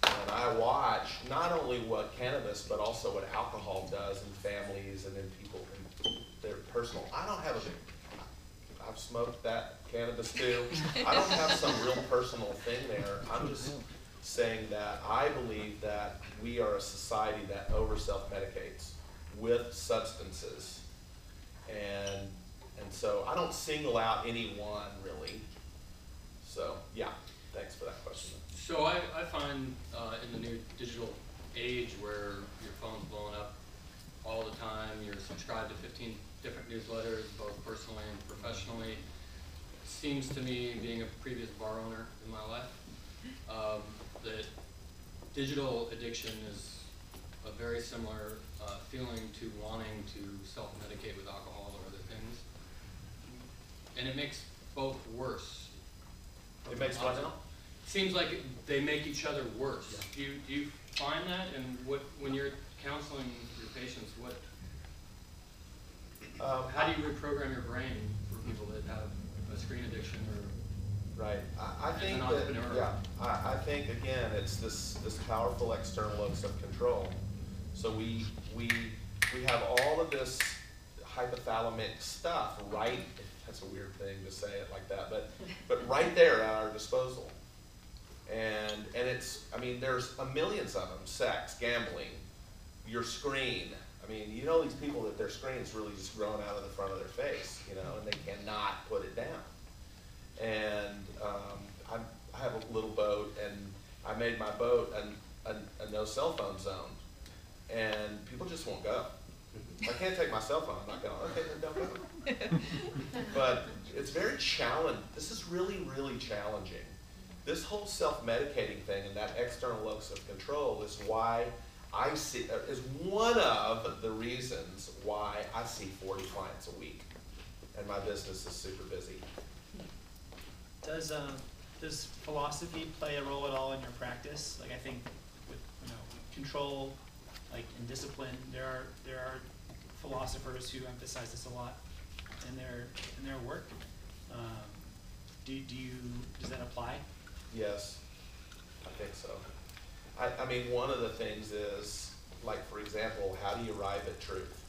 and I watch not only what cannabis, but also what alcohol does in families and in people, in their personal, I've smoked that cannabis too. I don't have some real personal thing there. I'm just saying that I believe that we are a society that over self-medicates with substances. And so I don't single out any one really. So yeah, thanks for that question. So I find in the new digital age where your phone's blowing up all the time, you're subscribed to 15 different newsletters, both personally and professionally. It seems to me, being a previous bar owner in my life, that digital addiction is a very similar feeling to wanting to self-medicate with alcohol or other things. And it makes both worse. It makes what now? Seems like they make each other worse. Yeah. Do you find that? And when you're counseling your patients, how do you reprogram your brain for people that have a screen addiction or right? I think that I think again it's this powerful external locus of control. So we we have all of this hypothalamic stuff right, that's a weird thing to say it like that, but right there at our disposal. And it's, I mean, there's millions of them: sex, gambling, your screen. I mean, you know, these people that their screen's really just growing out of the front of their face, you know, and they cannot put it down. And I have a little boat, and I made my boat a no cell phone zone, and people just won't go. I can't take my cell phone, I'm not going, okay, then don't go. But it's very challenging. This is really, really challenging. This whole self-medicating thing and that external locus of control is why I see, is one of the reasons why I see 40 clients a week, and my business is super busy. Does philosophy play a role at all in your practice? Like, I think with, you know, control, like in discipline, there are philosophers who emphasize this a lot in their work. Does that apply? Yes, I think so. I mean, one of the things is, like, for example, how do you arrive at truth?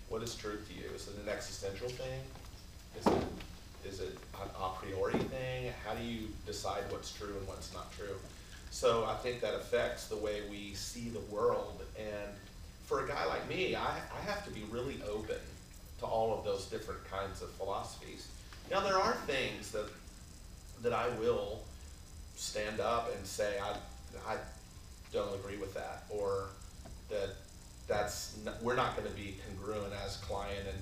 What is truth to you? Is it an existential thing? Is it an a priori thing? How do you decide what's true and what's not true? So I think that affects the way we see the world. And for a guy like me, I have to be really open to all of those different kinds of philosophies. Now, there are things that I will stand up and say, I don't agree with that, or we're not going to be congruent as client and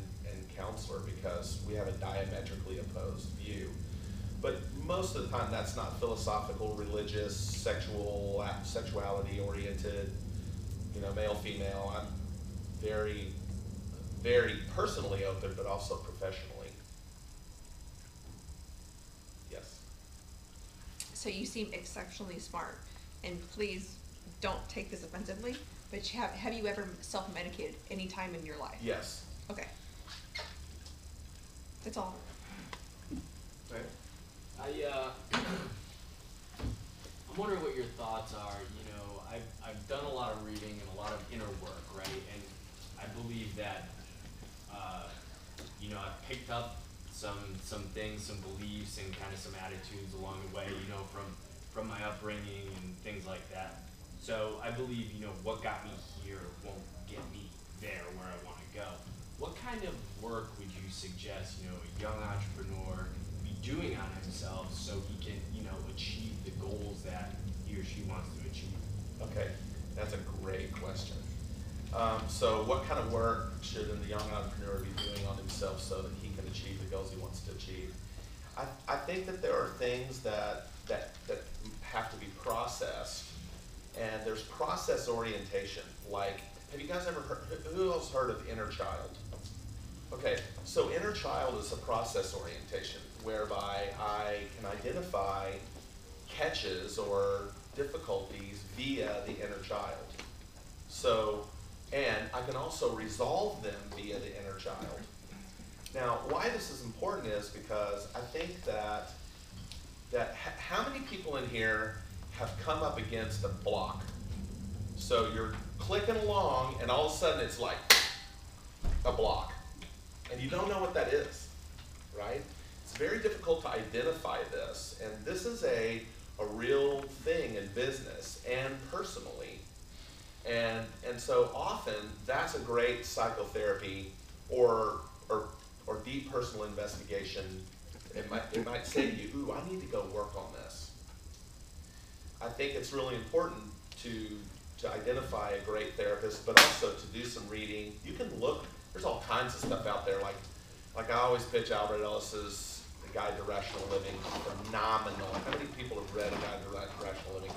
counselor because we have a diametrically opposed view. But most of the time, that's not philosophical, religious, sexuality oriented, you know, male, female. I'm very, very personally open, but also professionally. Yes. So you seem exceptionally smart, and please don't take this offensively, but have you ever self-medicated any time in your life? Yes. Okay. That's all. Right. I'm wondering what your thoughts are. You know, I've done a lot of reading and a lot of inner work, right? And I believe that, you know, I've picked up some things, some beliefs, and kind of some attitudes along the way, you know, from my upbringing and things like that. So I believe, you know, what got me here won't get me there where I want to go. What kind of work would you suggest, you know, a young entrepreneur be doing on himself so he can, you know, achieve the goals that he or she wants to achieve? Okay, that's a great question. So what kind of work should the young entrepreneur be doing on himself so that he can achieve the goals he wants to achieve? I think that there are things that have to be processed, and there's process orientation. Like, have you guys ever heard, who else heard of inner child? Okay, so inner child is a process orientation whereby I can identify catches or difficulties via the inner child. So, and I can also resolve them via the inner child. Now, why this is important is because I think that how many people in here have come up against a block? So you're clicking along, and all of a sudden it's like a block, and you don't know what that is, right? It's very difficult to identify this, and this is a real thing in business and personally. And so often that's a great psychotherapy or deep personal investigation. It might say to you, ooh, I need to go work on this. I think it's really important to identify a great therapist, but also to do some reading. You can look, there's all kinds of stuff out there, like I always pitch Albert Ellis's Guide to Rational Living. Phenomenal. How many people have read A Guide to Rational Living?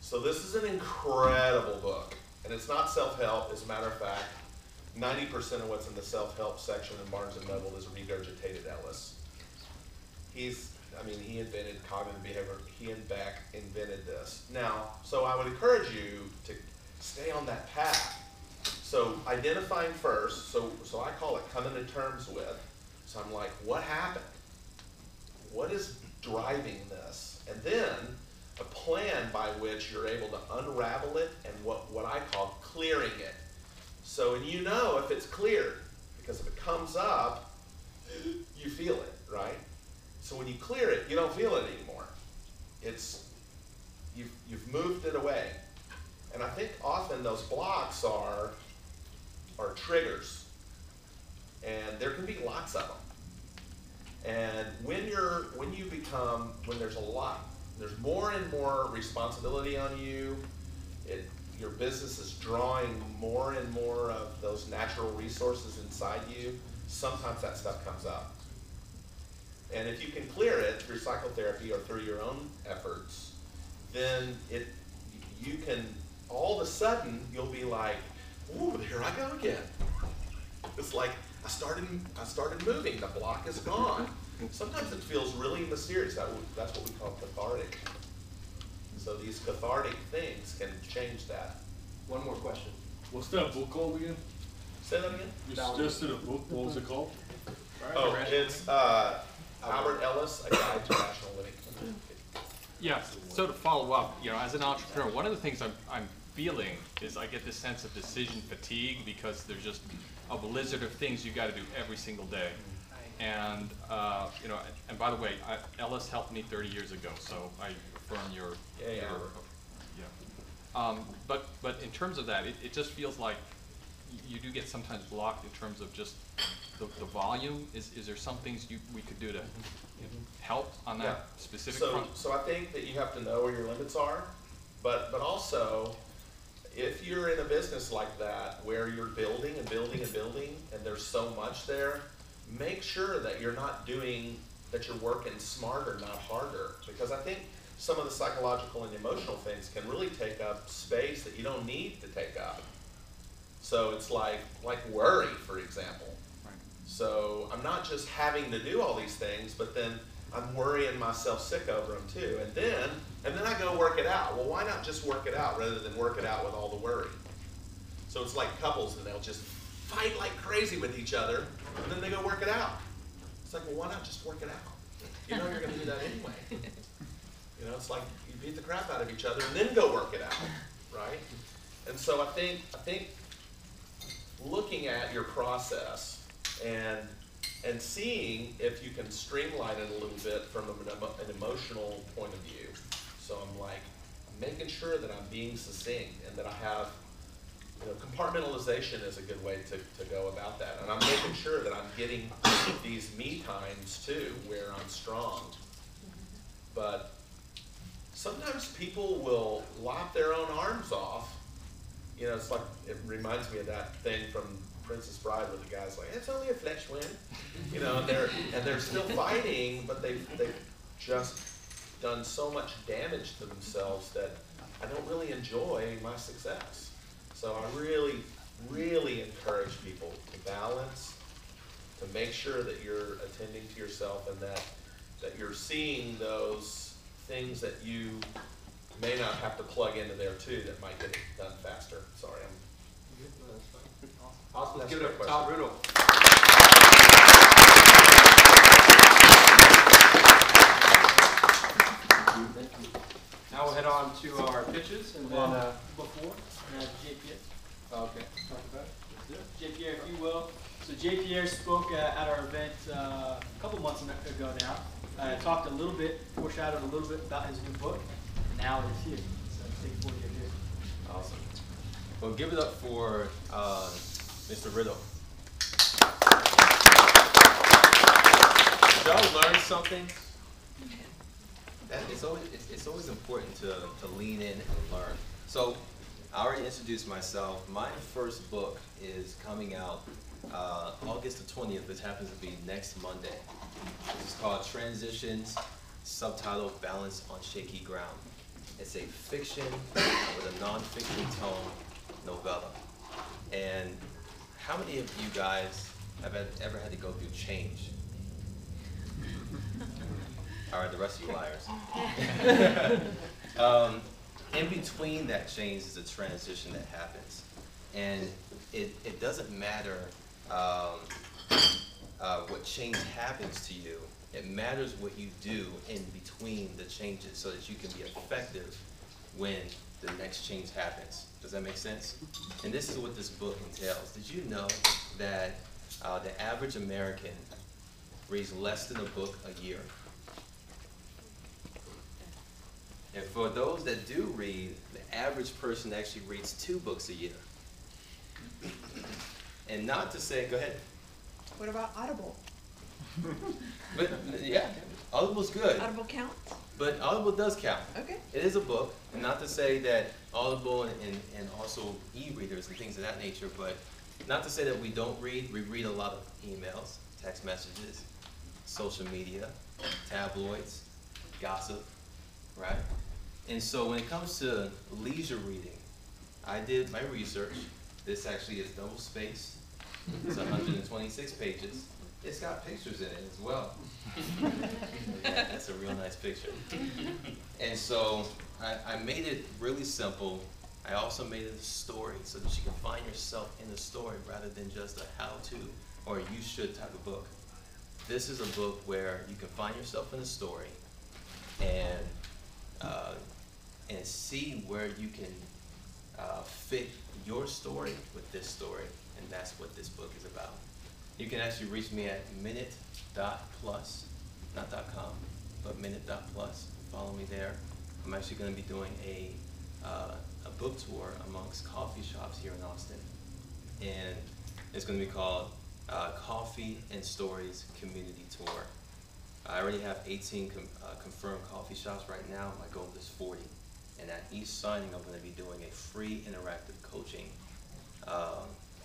So this is an incredible book, and it's not self-help. As a matter of fact, 90% of what's in the self-help section in Barnes & Noble is regurgitated Ellis. He invented cognitive behavior. He and Beck invented this. Now, so I would encourage you to stay on that path. So identifying first, so I call it coming to terms with. So I'm like, what happened? What is driving this? And then a plan by which you're able to unravel it and what I call clearing it. So, and you know if it's cleared, because if it comes up, you feel it, right? So when you clear it, you don't feel it anymore. You've moved it away. And I think often those blocks are triggers. And there can be lots of them. And when there's a lot, there's more and more responsibility on you, your business is drawing more and more of those natural resources inside you, sometimes that stuff comes up. And if you can clear it through psychotherapy or through your own efforts, then you can, all of a sudden, you'll be like, ooh, here I go again. It's like, I started moving, the block is gone. Sometimes it feels really mysterious. That's what we call cathartic. So these cathartic things can change that. One more question. What's that book called again? Say that again? You suggested a book. What was it called? Oh, it's Albert Ellis, A Guide to Rational Living. Yeah, so to follow up, as an entrepreneur, one of the things I'm feeling is I get this sense of decision fatigue because there's just a blizzard of things you got to do every single day. And, and by the way, Ellis helped me 30 years ago, so I affirm your. But in terms of that, it just feels like you do get sometimes blocked in terms of just the volume. Is there some things we could do to help on that specific front? So I think that you have to know where your limits are, but also, if you're in a business like that where you're building and building and building and there's so much there, make sure that you're working smarter, not harder. Because I think some of the psychological and emotional things can really take up space that you don't need to take up. So it's like worry, for example. Right. So I'm not just having to do all these things, but then I'm worrying myself sick over them too. And then I go work it out. Well, why not just work it out rather than work it out with all the worry? So it's like couples and they'll just fight like crazy with each other, and then they go work it out. It's like, well, why not just work it out? You know you're going to do that anyway. It's like you beat the crap out of each other and then go work it out, right? And so I think looking at your process and seeing if you can streamline it a little bit from an emotional point of view. So I'm making sure that I'm being succinct and that I have, compartmentalization is a good way to go about that. And I'm making sure that I'm getting these me times too, where I'm strong. But sometimes people will lop their own arms off. It's like, it reminds me of that thing from Princess Bride where the guy's like, it's only a flesh wound. And they're still fighting, but they've just done so much damage to themselves that I don't really enjoy my success. So I really, really encourage people to balance, to make sure that you're attending to yourself and that you're seeing those things that you may not have to plug into there too that might get it done faster. Sorry, Awesome. Let's give it up for Todd Riddle. Now we'll head on to our pitches and then Before, J.Pierre. Okay. Talk about it. Let's do it. J.Pierre, if you will. So J.Pierre spoke at our event a couple months ago now. Talked a little bit, foreshadowed a little bit about his new book. And now it is here. So take it for you. Awesome. Well, give it up for Mr. Riddle. Did y'all learn something? It's always important to lean in and learn. So I already introduced myself. My first book is coming out August the 20th, which happens to be next Monday. It's called Transitions, subtitle Balance on Shaky Ground. It's a fiction with a non-fiction tone novella. And how many of you guys have ever had to go through change? All right, the rest of you liars. In between that change is a transition that happens. And it doesn't matter what change happens to you. It matters what you do in between the changes so that you can be effective when the next change happens. Does that make sense? And this is what this book entails. Did you know that the average American reads less than a book a year? And for those that do read, the average person actually reads 2 books a year. And not to say, go ahead. What about Audible? But yeah, Audible's good. Audible counts? But Audible does count. Okay. It is a book, and not to say that Audible and also e-readers and things of that nature, but not to say that we don't read. We read a lot of emails, text messages, social media, tabloids, gossip, right? And so when it comes to leisure reading, I did my research. This actually is double spaced. It's 126 pages. It's got pictures in it as well. Yeah, that's a real nice picture. And so I made it really simple. I also made it a story so that you can find yourself in the story rather than just a how-to or a you should type of book. This is a book where you can find yourself in a story and see where you can fit your story with this story, and that's what this book is about. You can actually reach me at minute.plus, not .com, but minute.plus. Follow me there. I'm actually going to be doing a book tour amongst coffee shops here in Austin, and it's going to be called Coffee and Stories Community Tour. I already have 18 confirmed coffee shops right now. My goal is 40. And at each signing, I'm going to be doing a free interactive coaching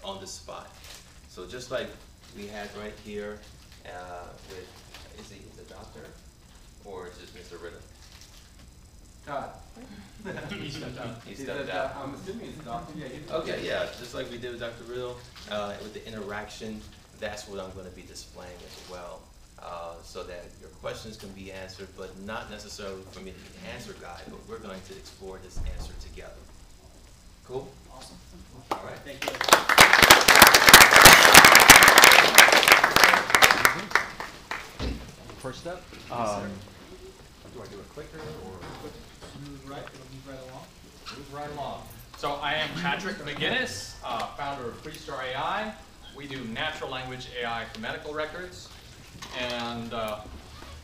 on the spot. So just like we had right here with, is he the doctor or just Mr. Ritter? Todd. He stepped out. He He's stepped the out. I'm assuming he's the doctor. Yeah, he's Okay, yeah, just like we did with Dr. Riddle, with the interaction, that's what I'm going to be displaying as well. So that your questions can be answered, but not necessarily for me to be the answer guy, but we're going to explore this answer together. Cool? Awesome. All right. Thank you. First up, Yes, do I do a clicker or? Move right, it'll move right along. Move right along. So I am Patrick McGinnis, founder of Freestar AI. We do natural language AI for medical records. And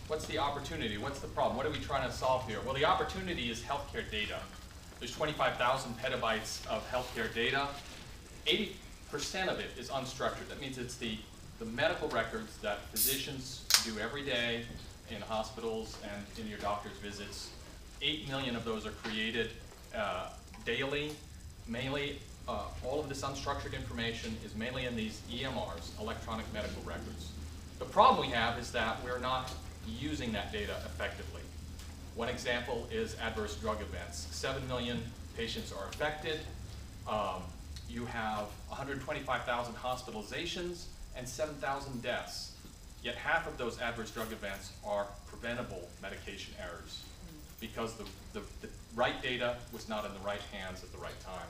what's the opportunity? What's the problem? What are we trying to solve here? Well, the opportunity is healthcare data. There's 25,000 petabytes of healthcare data. 80% of it is unstructured. That means it's the medical records that physicians do every day in hospitals and in your doctor's visits. 8 million of those are created daily. Mainly, all of this unstructured information is mainly in these EMRs, electronic medical records. The problem we have is that we're not using that data effectively. One example is adverse drug events. 7 million patients are affected. You have 125,000 hospitalizations and 7,000 deaths. Yet half of those adverse drug events are preventable medication errors because the right data was not in the right hands at the right time.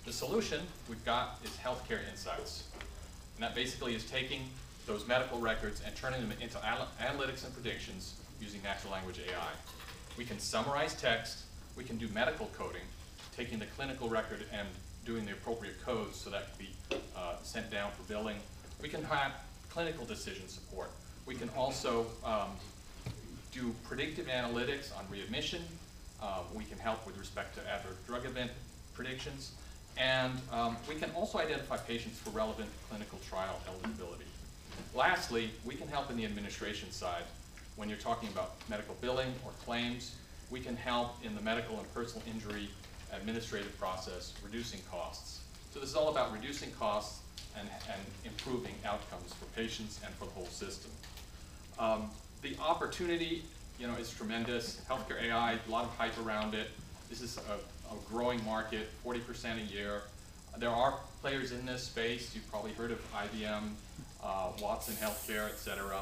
The solution we've got is healthcare insights. And that basically is taking those medical records and turning them into analytics and predictions using natural language AI. We can summarize text, we can do medical coding, taking the clinical record and doing the appropriate codes so that can be sent down for billing. We can have clinical decision support. We can also do predictive analytics on readmission. We can help with respect to adverse drug event predictions. And we can also identify patients for relevant clinical trial eligibility. Lastly, we can help in the administration side. When you're talking about medical billing or claims, we can help in the medical and personal injury administrative process, reducing costs. So this is all about reducing costs and improving outcomes for patients and for the whole system. The opportunity, is tremendous. Healthcare AI, a lot of hype around it. This is a growing market, 40% a year. There are players in this space. You've probably heard of IBM, Watson Healthcare, et cetera.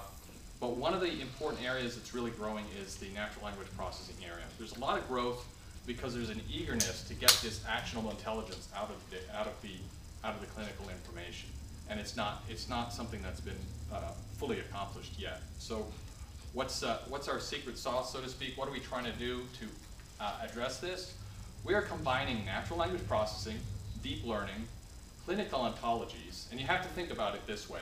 But one of the important areas that's really growing is the natural language processing area. There's a lot of growth because there's an eagerness to get this actionable intelligence out of the clinical information, and it's not something that's been fully accomplished yet. So, what's our secret sauce, so to speak? What are we trying to do to address this? We are combining natural language processing, deep learning, clinical ontologies, and you have to think about it this way.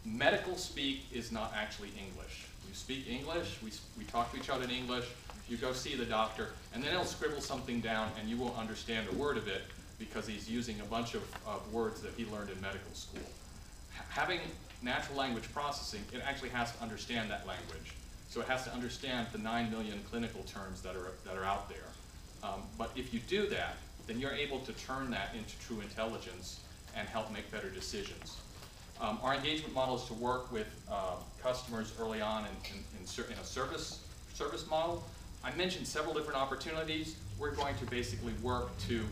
Medical speak is not actually English. You speak English, we talk to each other in English, you go see the doctor, and then he'll scribble something down and you won't understand a word of it because he's using a bunch of words that he learned in medical school. Having natural language processing, it actually has to understand that language. So it has to understand the 9 million clinical terms that are out there. But if you do that, then you're able to turn that into true intelligence and help make better decisions. Our engagement model is to work with customers early on in a service model. I mentioned several different opportunities. We're going to basically work to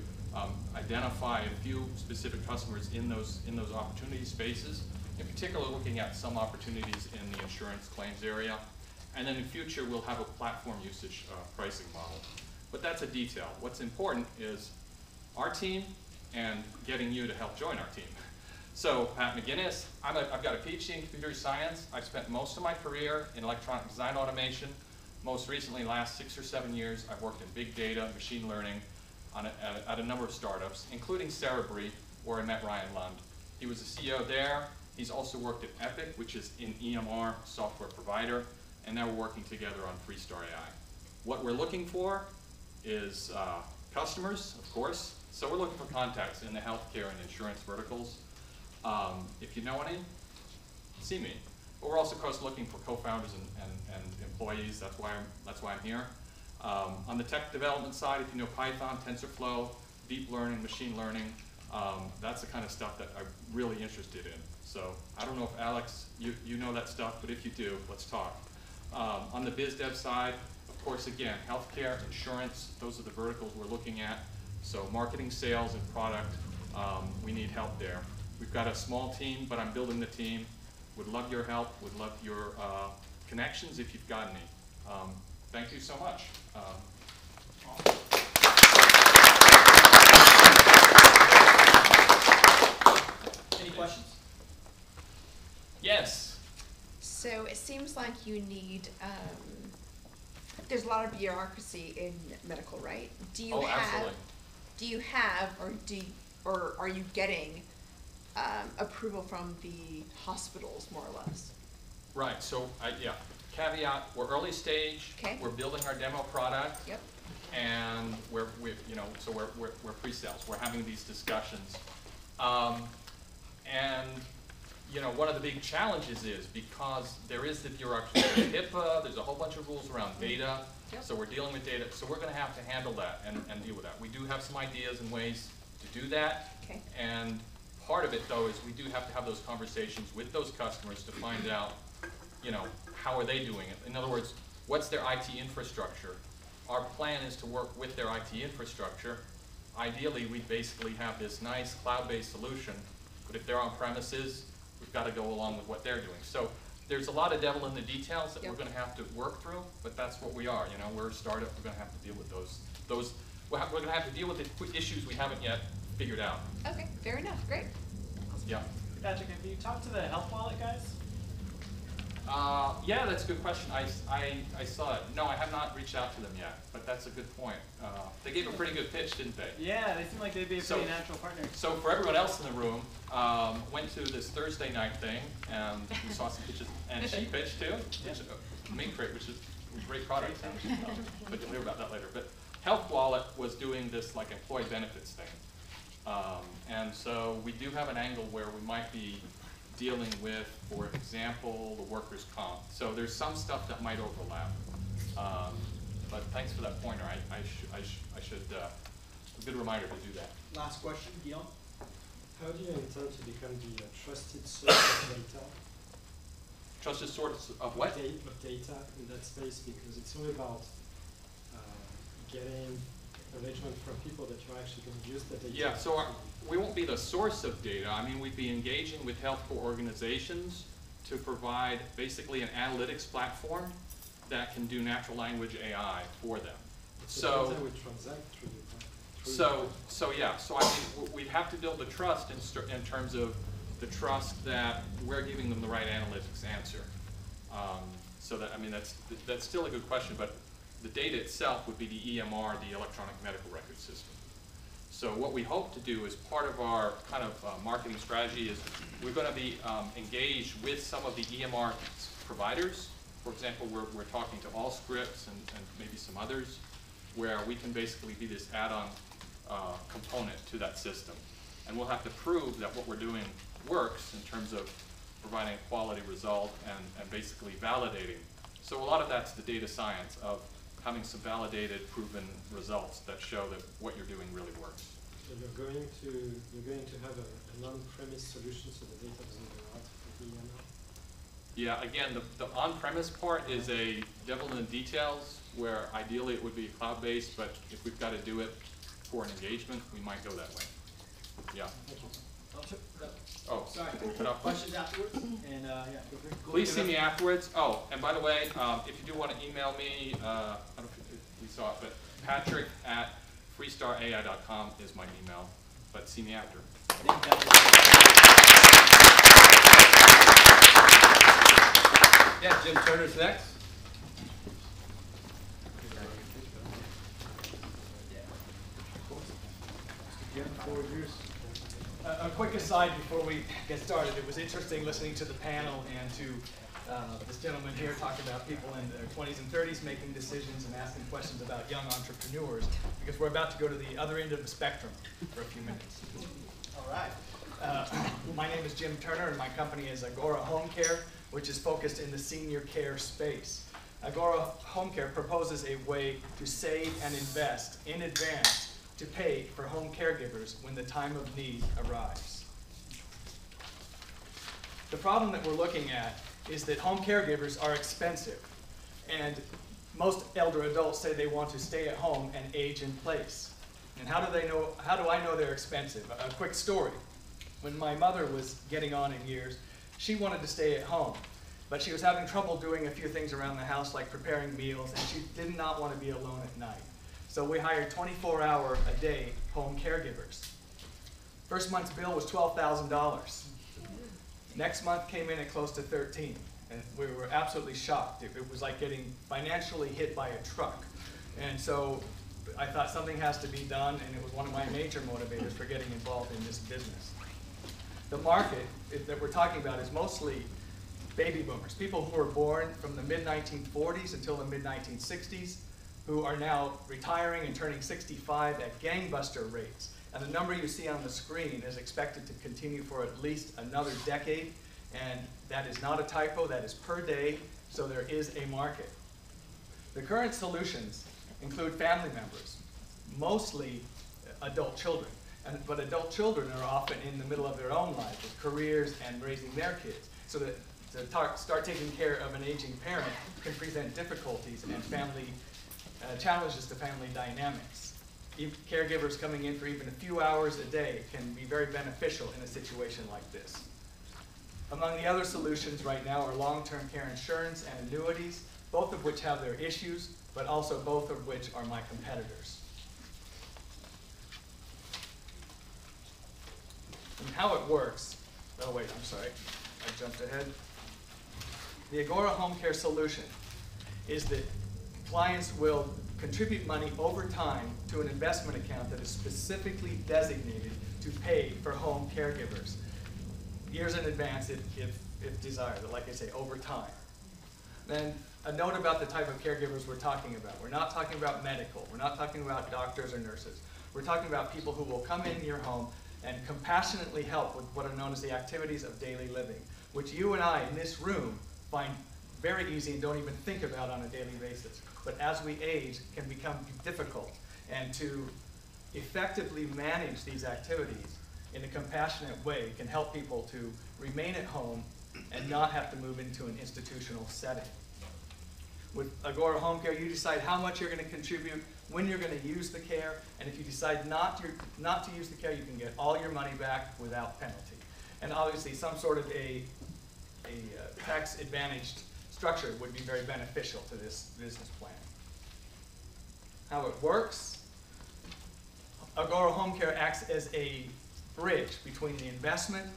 identify a few specific customers in those opportunity spaces. In particular, looking at some opportunities in the insurance claims area. And then in future, we'll have a platform usage pricing model. But that's a detail. What's important is our team and getting you to help join our team. So Pat McGinnis, I've got a PhD in computer science. I've spent most of my career in electronic design automation. Most recently, last 6 or 7 years, I've worked in big data, machine learning at a number of startups, including Cerebri, where I met Ryan Lund. He was the CEO there. He's also worked at Epic, which is an EMR software provider, and now we're working together on Freestar AI. What we're looking for is customers, of course. So we're looking for contacts in the healthcare and insurance verticals. If you know any, see me. But we're also, of course, looking for co-founders and employees. That's why I'm here. On the tech development side, if you know Python, TensorFlow, deep learning, machine learning, that's the kind of stuff that I'm really interested in. So I don't know if Alex, you know that stuff, but if you do, let's talk. On the biz dev side, of course, again, healthcare, insurance, those are the verticals we're looking at. So marketing, sales, and product, we need help there. We've got a small team, but I'm building the team. Would love your help, would love your connections if you've got any. Thank you so much. Any questions? Yes. So it seems like you need, there's a lot of bureaucracy in medical, right? Do you Absolutely. Do you have, or are you getting approval from the hospitals, more or less? Right, so, yeah, caveat, we're early stage. Okay. We're building our demo product. Yep. And we're pre-sales. We're having these discussions. And, one of the big challenges is because there is the bureaucracy, there's HIPAA, there's a whole bunch of rules around data. Yep. So we're dealing with data. So we're going to have to handle that and deal with that. We do have some ideas and ways to do that. Okay. And part of it, though, is we do have to have those conversations with those customers to find out, how are they doing it? In other words, what's their IT infrastructure? Our plan is to work with their IT infrastructure. Ideally, we basically have this nice cloud-based solution, but if they're on premises, we've got to go along with what they're doing. So there's a lot of devil in the details that we're going to have to work through, but that's what we are. We're a startup. We're going to have to deal with those. We're going to have to deal with the issues we haven't yet figured out. Okay, fair enough. Great. Yeah. Patrick, have you talked to the Health Wallet guys? Yeah, that's a good question. I saw it. No, I have not reached out to them yet, but that's a good point. They gave a pretty good pitch, didn't they? Yeah, they seem like they'd be a pretty natural partner. So for everyone else in the room, went to this Thursday night thing, and we saw some pitches, and she pitched too, which is a great product, but you'll hear about that later. But Health Wallet was doing this like employee benefits thing. And so we do have an angle where we might be dealing with, for example, the workers' comp. So there's some stuff that might overlap. But thanks for that pointer. I should a good reminder to do that. Last question, Guillaume. How do you intend to become the trusted source of data? Trusted source of what? Of data in that space, because it's all about getting acknowledgement from people that you're actually going to use the data. Yeah, so we won't be the source of data. I mean, we'd be engaging with healthcare organizations to provide basically an analytics platform that can do natural language AI for them. So data would transact through So I mean, we'd have to build the trust in terms of the trust that we're giving them the right analytics answer. So that, I mean, that's still a good question, but the data itself would be the EMR, the electronic medical record system. So what we hope to do as part of our kind of marketing strategy is we're going to be engaged with some of the EMR providers. For example, we're talking to Allscripts and maybe some others, where we can basically be this add-on component to that system. And we'll have to prove that what we're doing works in terms of providing a quality result and basically validating. So a lot of that's the data science of having some validated, proven results that show that what you're doing really works. So you're going to have an on-premise solution so the data doesn't go out for the EMR? Yeah, again, the on-premise part is a devil in the details, where ideally it would be cloud-based, but if we've got to do it for an engagement, we might go that way. Yeah. Thank you. Oh, sorry. cut off. Questions afterwards? And yeah, feel free. Please see me afterwards. Oh, and by the way, if you do want to email me, I don't know if you saw it, but patrick@freestarai.com is my email. But see me after. Yeah, Jim Turner's next. Jim, 4 years. A quick aside before we get started. It was interesting listening to the panel and to this gentleman here talking about people in their 20s and 30s making decisions and asking questions about young entrepreneurs, because we're about to go to the other end of the spectrum for a few minutes. All right. My name is Jim Turner, and my company is Agora Home Care, which is focused in the senior care space. Agora Home Care proposes a way to save and invest in advance to pay for home caregivers when the time of need arrives. The problem that we're looking at is that home caregivers are expensive, and most elder adults say they want to stay at home and age in place. And how do I know they're expensive? A quick story. When my mother was getting on in years, she wanted to stay at home, but she was having trouble doing a few things around the house, like preparing meals, and she did not want to be alone at night. So we hired 24-hour-a-day home caregivers. First month's bill was $12,000. Next month came in at close to $13,000, and we were absolutely shocked. It was like getting financially hit by a truck. And so I thought something has to be done, and it was one of my major motivators for getting involved in this business. The market that we're talking about is mostly baby boomers, people who were born from the mid-1940s until the mid-1960s, who are now retiring and turning 65 at gangbuster rates. And the number you see on the screen is expected to continue for at least another decade, and that is not a typo, that is per day, so there is a market. The current solutions include family members, mostly adult children, but adult children are often in the middle of their own lives with careers and raising their kids, so that to start taking care of an aging parent can present difficulties and family challenges to family dynamics. Caregivers coming in for even a few hours a day can be very beneficial in a situation like this. Among the other solutions right now are long-term care insurance and annuities, both of which have their issues, but also both of which are my competitors. And how it works, oh wait, I'm sorry, I jumped ahead. The Agora Home Care solution is that clients will contribute money over time to an investment account that is specifically designated to pay for home caregivers years in advance if desired, but like I say, over time. Then a note about the type of caregivers we're talking about. We're not talking about medical. We're not talking about doctors or nurses. We're talking about people who will come in your home and compassionately help with what are known as the activities of daily living, which you and I in this room find very easy and don't even think about on a daily basis. But as we age, can become difficult. And to effectively manage these activities in a compassionate way can help people to remain at home and not have to move into an institutional setting. With Agora Home Care, you decide how much you're going to contribute, when you're going to use the care, and if you decide not to use the care, you can get all your money back without penalty. And obviously, some sort of a tax-advantaged structure would be very beneficial to this business plan. How it works, Agora Home Care acts as a bridge between the investment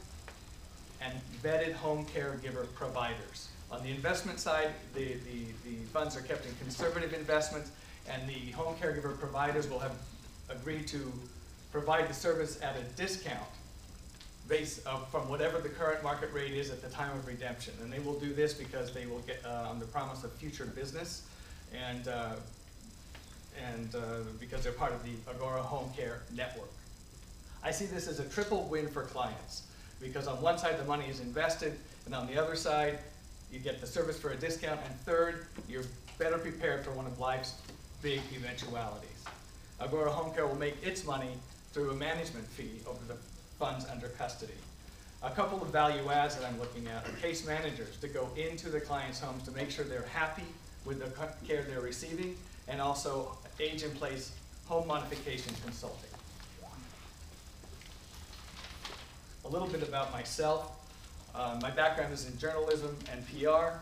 and vetted home caregiver providers. On the investment side, the funds are kept in conservative investments, and the home caregiver providers will have agreed to provide the service at a discount from whatever the current market rate is at the time of redemption. And they will do this because they will get on the promise of future business, and because they're part of the Agora Home Care Network. I see this as a triple win for clients, because on one side the money is invested, and on the other side you get the service for a discount, and third, you're better prepared for one of life's big eventualities. Agora Home Care will make its money through a management fee over the funds under custody. A couple of value adds that I'm looking at are case managers to go into the client's homes to make sure they're happy with the care they're receiving, and also age-in-place home modification consulting. A little bit about myself. My background is in journalism and PR,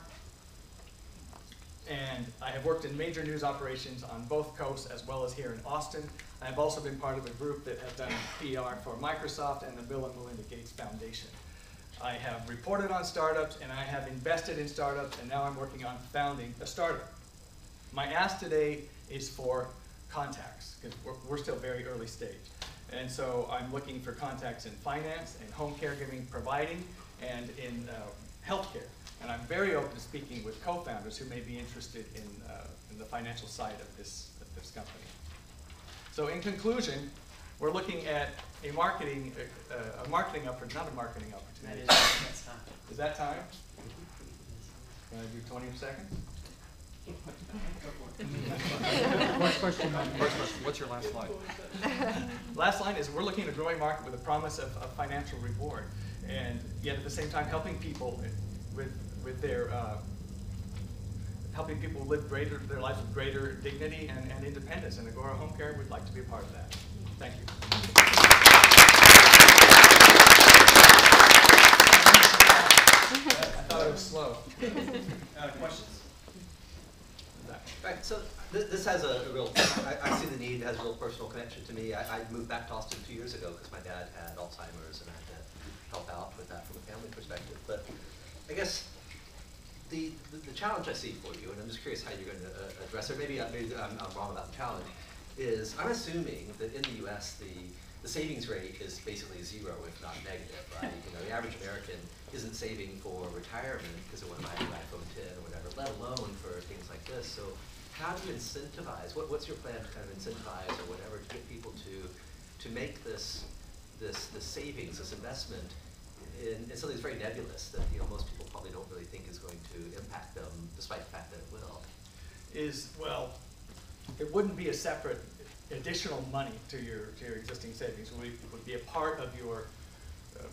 and I have worked in major news operations on both coasts as well as here in Austin. I have also been part of a group that has done PR for Microsoft and the Bill and Melinda Gates Foundation. I have reported on startups, and I have invested in startups, and now I'm working on founding a startup. My ask today is for contacts, because we're still very early stage. And so I'm looking for contacts in finance, in home caregiving providing, and in healthcare. And I'm very open to speaking with co-founders who may be interested in the financial side of this company. So in conclusion, we're looking at a marketing opportunity, not a marketing opportunity. Is that time? Can I do 20 seconds? First question, what's your last line? Last line is we're looking at a growing market with a promise of financial reward, and yet at the same time helping people with their helping people live their lives with greater dignity and independence. And Agora Home Care would like to be a part of that. Thank you. I thought it was slow. Questions? Right, so this has a real, I see the need, it has a real personal connection to me. I moved back to Austin 2 years ago because my dad had Alzheimer's, and I had to help out with that from a family perspective. But I guess the challenge I see for you, and I'm just curious how you're going to address it, maybe I'm wrong about the challenge, is I'm assuming that in the US the savings rate is basically zero, if not negative, right? You know, the average American isn't saving for retirement because they want to buy an iPhone 10 or whatever, let alone for things like this. So how do you incentivize, what's your plan to kind of incentivize or whatever to get people to make this savings, this investment in something that's very nebulous that, you know, most people probably don't really think is going to impact them, despite the fact that it will? Well, it wouldn't be a separate additional money to your existing savings. It would be a part of your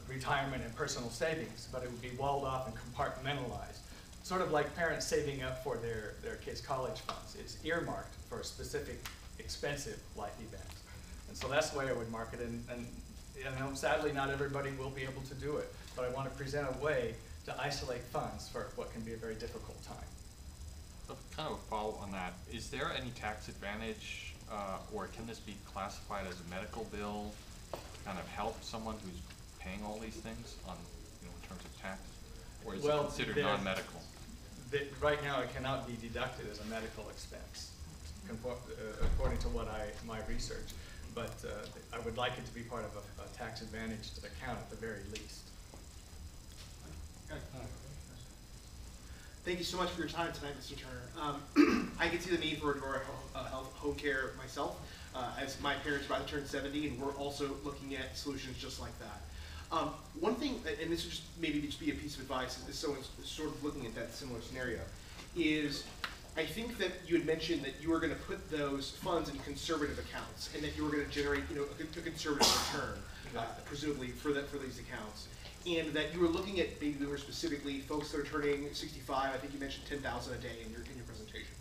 retirement and personal savings, but it would be walled off and compartmentalized. Sort of like parents saving up for their kids' college funds. It's earmarked for a specific expensive life event. And so that's the way I would market it. And you know, sadly, not everybody will be able to do it, but I want to present a way to isolate funds for what can be a very difficult time. So kind of a follow on that, is there any tax advantage, or can this be classified as a medical bill to kind of help someone who's paying all these things on, you know, in terms of tax? Or is it considered non-medical? Right now, it cannot be deducted as a medical expense, according to my research. But I would like it to be part of a tax-advantaged account at the very least. Thank you so much for your time tonight, Mr. Turner. I can see the need for Agora Home Care myself, as my parents are about to turn 70, and we're also looking at solutions just like that. One thing, and this would just maybe just be a piece of advice, as someone's sort of looking at that similar scenario, is I think that you had mentioned that you were going to put those funds in conservative accounts, and that you were going to generate, you know, a conservative return, presumably for these accounts, and that you were looking at baby boomers specifically, folks that are turning 65. I think you mentioned 10,000 a day in your presentation.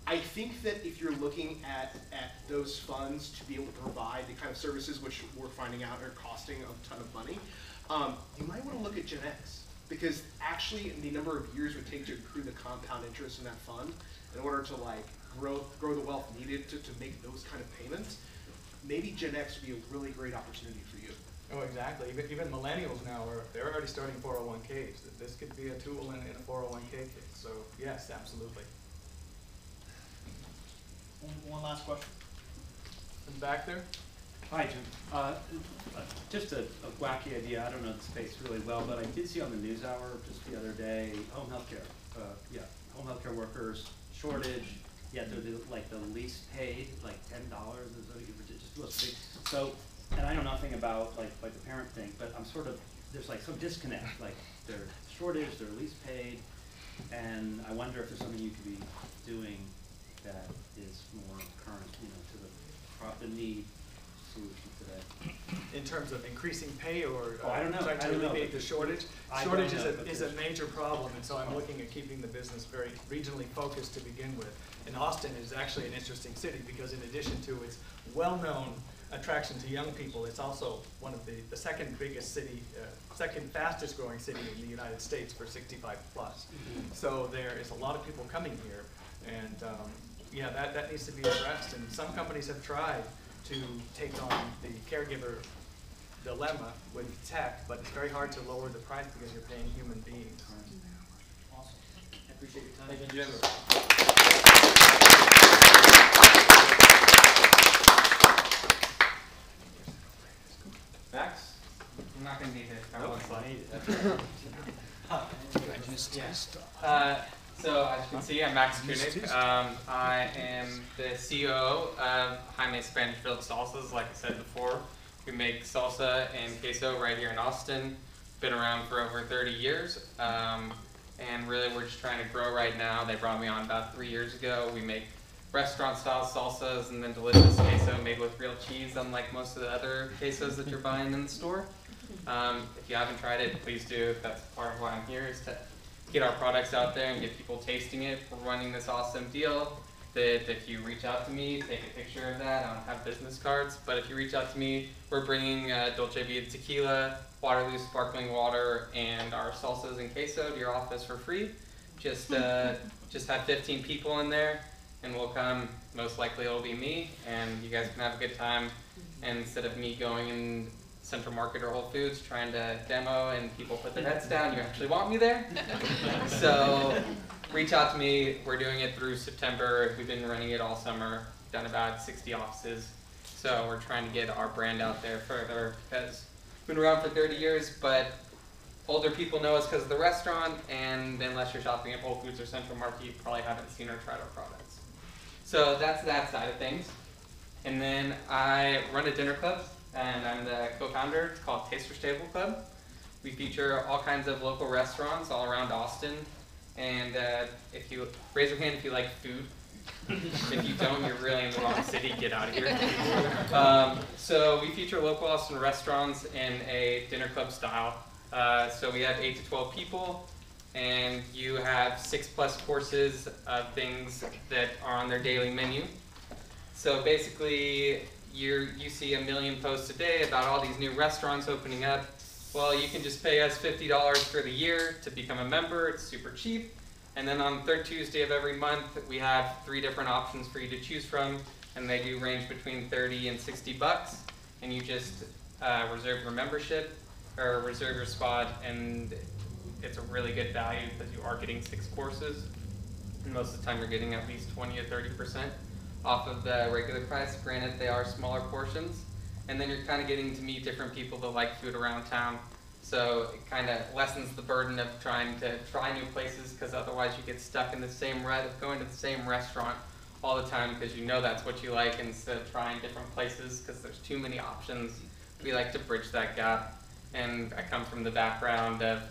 I think that if you're looking at those funds to be able to provide the kind of services which we're finding out are costing a ton of money, you might want to look at Gen X, because actually the number of years it would take to accrue the compound interest in that fund in order to like grow the wealth needed to make those kind of payments maybe Gen X would be a really great opportunity for you. Oh, exactly. Even millennials now they're already starting 401ks. This could be a tool in a 401k case. So yes, absolutely. One last question. And back there. Hi, Jim. Just a wacky idea. I don't know the space really well, but I did see on the NewsHour just the other day, home healthcare. Home healthcare workers shortage. Yet they're like the least paid, like $10 is what it just looks big. So, and I know nothing about like the parent thing, but I'm sort of there's like some disconnect. Like they're shortage, they're least paid, and I wonder if there's something you could be doing that is more current, to the need solution today. In terms of increasing pay or I don't know. trying to alleviate the shortage? Shortage is a major problem, and so I'm Oh. looking at keeping the business very regionally focused to begin with. And Austin is actually an interesting city because in addition to its well-known attraction to young people, it's also one of the second biggest city, second fastest growing city in the United States for 65 plus. So there is a lot of people coming here, and yeah, that needs to be addressed. And some companies have tried to take on the caregiver dilemma with tech, but it's very hard to lower the price because you're paying human beings. Awesome. I appreciate your time. Thank you, Jim. Max? I'm not going to need it. Nope, So as you can see, I'm Max Koenig. I am the CEO of Jaime Spanish Village Salsas. Like I said before, we make salsa and queso right here in Austin. Been around for over 30 years. And really we're just trying to grow right now. They brought me on about 3 years ago. We make restaurant style salsas and then delicious queso made with real cheese, unlike most of the other quesos that you're buying in the store. If you haven't tried it, please do. That's part of why I'm here, is to get our products out there and get people tasting it. We're running this awesome deal that if you reach out to me, take a picture of that. I don't have business cards, but if you reach out to me, we're bringing Dolce Vita tequila, Waterloo sparkling water, and our salsas and queso to your office for free. Just have 15 people in there, and we'll come. Most likely it'll be me, and you guys can have a good time. And instead of me going in Central Market or Whole Foods trying to demo and people put their heads down, you actually want me there. So reach out to me. We're doing it through September. We've been running it all summer. Done about 60 offices. So we're trying to get our brand out there further because we've been around for 30 years, but older people know us because of the restaurant, and unless you're shopping at Whole Foods or Central Market, you probably haven't seen or tried our products. So that's that side of things. And then I run a dinner club, and I'm the co-founder. It's called Taster's Table Club. We feature all kinds of local restaurants all around Austin. And if you raise your hand if you like food. If you don't, you're really in the wrong city. Get out of here. So we feature local Austin restaurants in a dinner club style. So we have 8 to 12 people, and you have 6+ courses of things that are on their daily menu. So basically, you see a million posts a day about all these new restaurants opening up. Well, you can just pay us $50 for the year to become a member. It's super cheap. And then on the third Tuesday of every month, we have 3 different options for you to choose from, and they do range between 30 and 60 bucks. And you just reserve your membership or reserve your spot, and it's a really good value because you are getting 6 courses. And most of the time, you're getting at least 20 to 30% off of the regular price. Granted, they are smaller portions. And then you're kind of getting to meet different people that like food around town. So it kind of lessens the burden of trying to try new places, because otherwise you get stuck in the same rut of going to the same restaurant all the time because you know that's what you like, instead of trying different places because there's too many options. We like to bridge that gap. And I come from the background of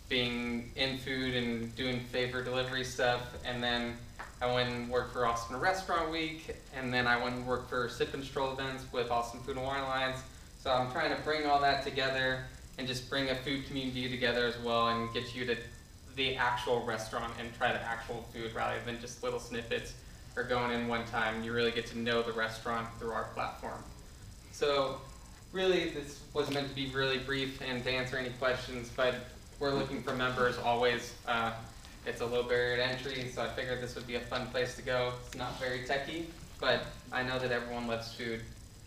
being in food and doing favor delivery stuff, and then I went and worked for Austin Restaurant Week, and then I went and worked for Sip and Stroll events with Austin Food and Wine Alliance. So I'm trying to bring all that together and just bring a food community together as well, and get you to the actual restaurant and try the actual food rather than just little snippets or going in one time. You really get to know the restaurant through our platform. So really, this was meant to be really brief and to answer any questions, but we're looking for members always. It's a low barrier to entry, so I figured this would be a fun place to go. It's not very techy, but I know that everyone loves food,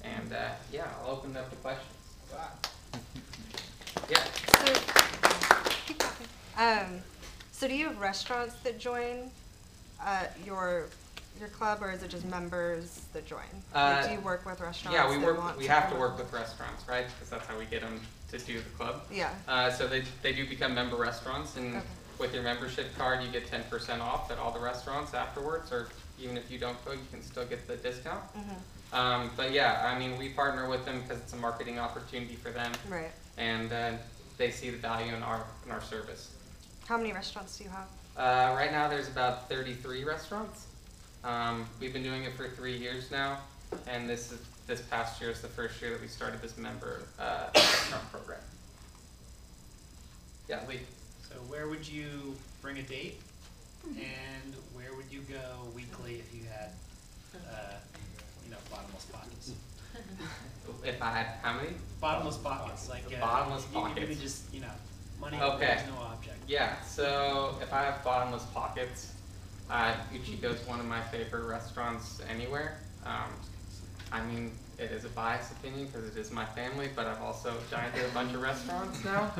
And yeah, I'll open it up to questions. Yeah. So do you have restaurants that join your club, or is it just members that join? Like, do you work with restaurants? Yeah, we have to promote? work with restaurants, right? Because that's how we get them to do the club. Yeah. So they do become member restaurants, and with your membership card, you get 10% off at all the restaurants afterwards, or even if you don't go, you can still get the discount. But yeah, I mean, we partner with them because it's a marketing opportunity for them. Right. And they see the value in our service. How many restaurants do you have? Right now, there's about 33 restaurants. We've been doing it for 3 years now, and this past year is the first year that we started this member restaurant program. Yeah, Lee. So where would you bring a date, and where would you go weekly if you had, bottomless pockets? If I had how many? Bottomless pockets, like bottomless you pockets. could just, money Okay. is no object. Yeah. So if I have bottomless pockets, Uchiko is one of my favorite restaurants anywhere. I mean, it is a biased opinion because it is my family, but I've also dined at a bunch of restaurants now.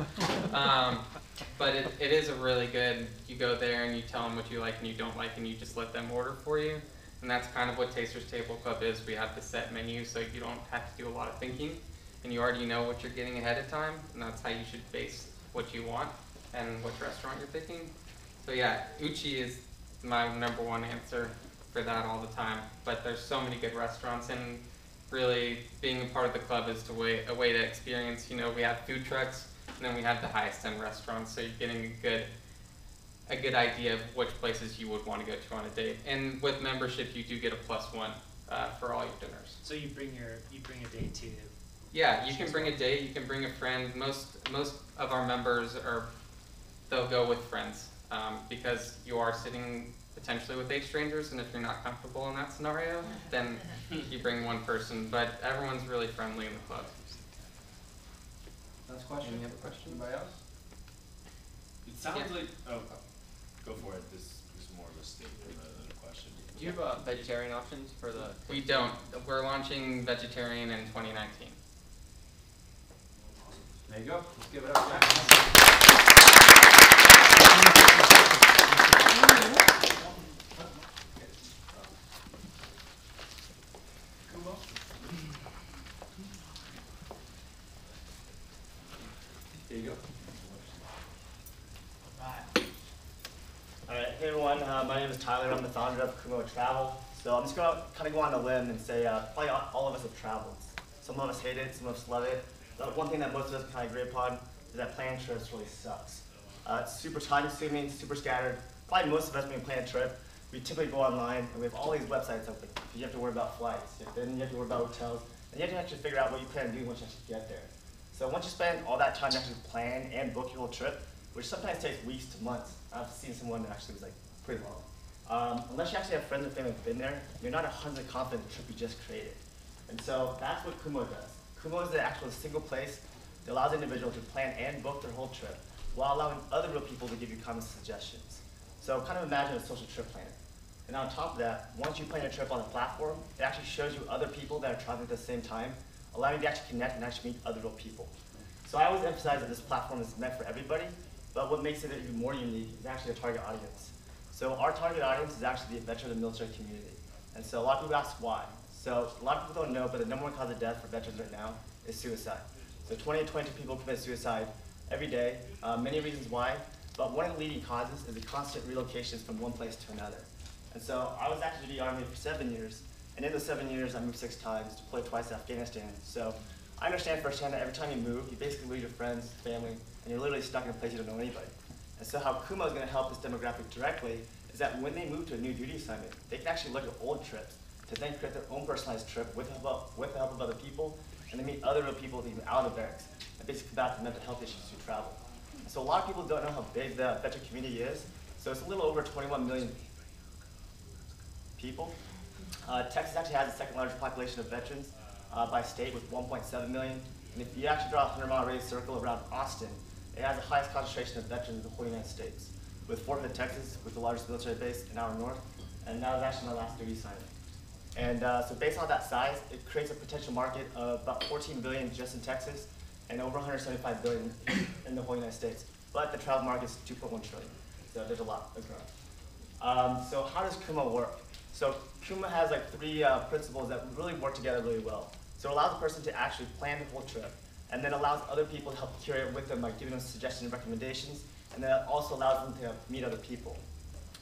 But it is a really good, you go there and you tell them what you like and you don't like, and you just let them order for you. And that's kind of what Tasters Table Club is. We have the set menu, so you don't have to do a lot of thinking, and you already know what you're getting ahead of time, and that's how you should base what you want and which restaurant you're picking. So yeah, Uchi is my #1 answer for that all the time. But there's so many good restaurants, and really being a part of the club is a way to experience. We have food trucks, and then we have the highest end restaurants, so you're getting a good idea of which places you would want to go to on a date. And with membership, you do get a +1 for all your dinners. So you bring a date to. Yeah, you can bring a date. You can bring a friend. Most of our members they'll go with friends because you are sitting potentially with 8 strangers, and if you're not comfortable in that scenario, then you bring one person. But everyone's really friendly in the club. Last question. Any other questions? Anybody else? It sounds like. Oh, go for it. This is more of a statement rather than a question. Do you have vegetarian options for the? We don't. We're launching vegetarian in 2019. There you go. Let's give it up. There you go. Alright, hey everyone, my name is Tyler. I'm the founder of Kumo Travel. So I'm just going to kind of go on a limb and say probably all of us have traveled. Some of us hate it, some of us love it. But one thing that most of us kind of agree upon is that planning trips really sucks. It's super time consuming, super scattered. Probably most of us, when we plan a trip, we typically go online and we have all these websites open. You have to worry about flights, then you have to worry about hotels, and you have to actually figure out what you plan to do once you actually get there. So once you spend all that time to actually plan and book your whole trip, which sometimes takes weeks to months. I've seen someone that actually was like pretty long. Unless you actually have friends and family who've been there, you're not 100% confident in the trip you just created. And so that's what Kumo does. Kumo is the actual single place that allows individuals to plan and book their whole trip while allowing other real people to give you common suggestions. So kind of imagine a social trip planner. And on top of that, once you plan your trip on the platform, it actually shows you other people that are traveling at the same time, allowing you to actually connect and actually meet other real people. So I always emphasize that this platform is meant for everybody, but what makes it even more unique is actually a target audience. So our target audience is actually the veteran and military community. And so a lot of people ask why. So a lot of people don't know, but the #1 cause of death for veterans right now is suicide. So 20 to 22 people commit suicide every day. Many reasons why, but one of the leading causes is the constant relocations from one place to another. And so I was active in the Army for 7 years, and in those 7 years I moved 6 times, deployed twice to Afghanistan. So I understand firsthand that every time you move, you basically lose your friends, family, and you're literally stuck in a place you don't know anybody. And so how Kumo is going to help this demographic directly is that when they move to a new duty assignment, they can actually look at old trips to then create their own personalized trip with the help of other people, and then meet other real people even out of the barracks, and basically combat the mental health issues through travel. And so a lot of people don't know how big the veteran community is. So it's a little over 21 million people. Texas actually has the 2nd largest population of veterans by state with 1.7 million. And if you actually draw a 100-mile radius circle around Austin, it has the highest concentration of veterans in the whole United States, with Fort Hood, Texas, with the largest military base in our north. And that was actually my last duty assignment. And so based on that size, it creates a potential market of about 14 billion just in Texas and over 175 billion in the whole United States. But the travel market is 2.1 trillion, so there's a lot of growth. So how does Kuma work? So Kuma has like three principles that really work together really well. So it allows the person to actually plan the whole trip, and then allows other people to help curate with them by giving them suggestions and recommendations, and then it also allows them to meet other people.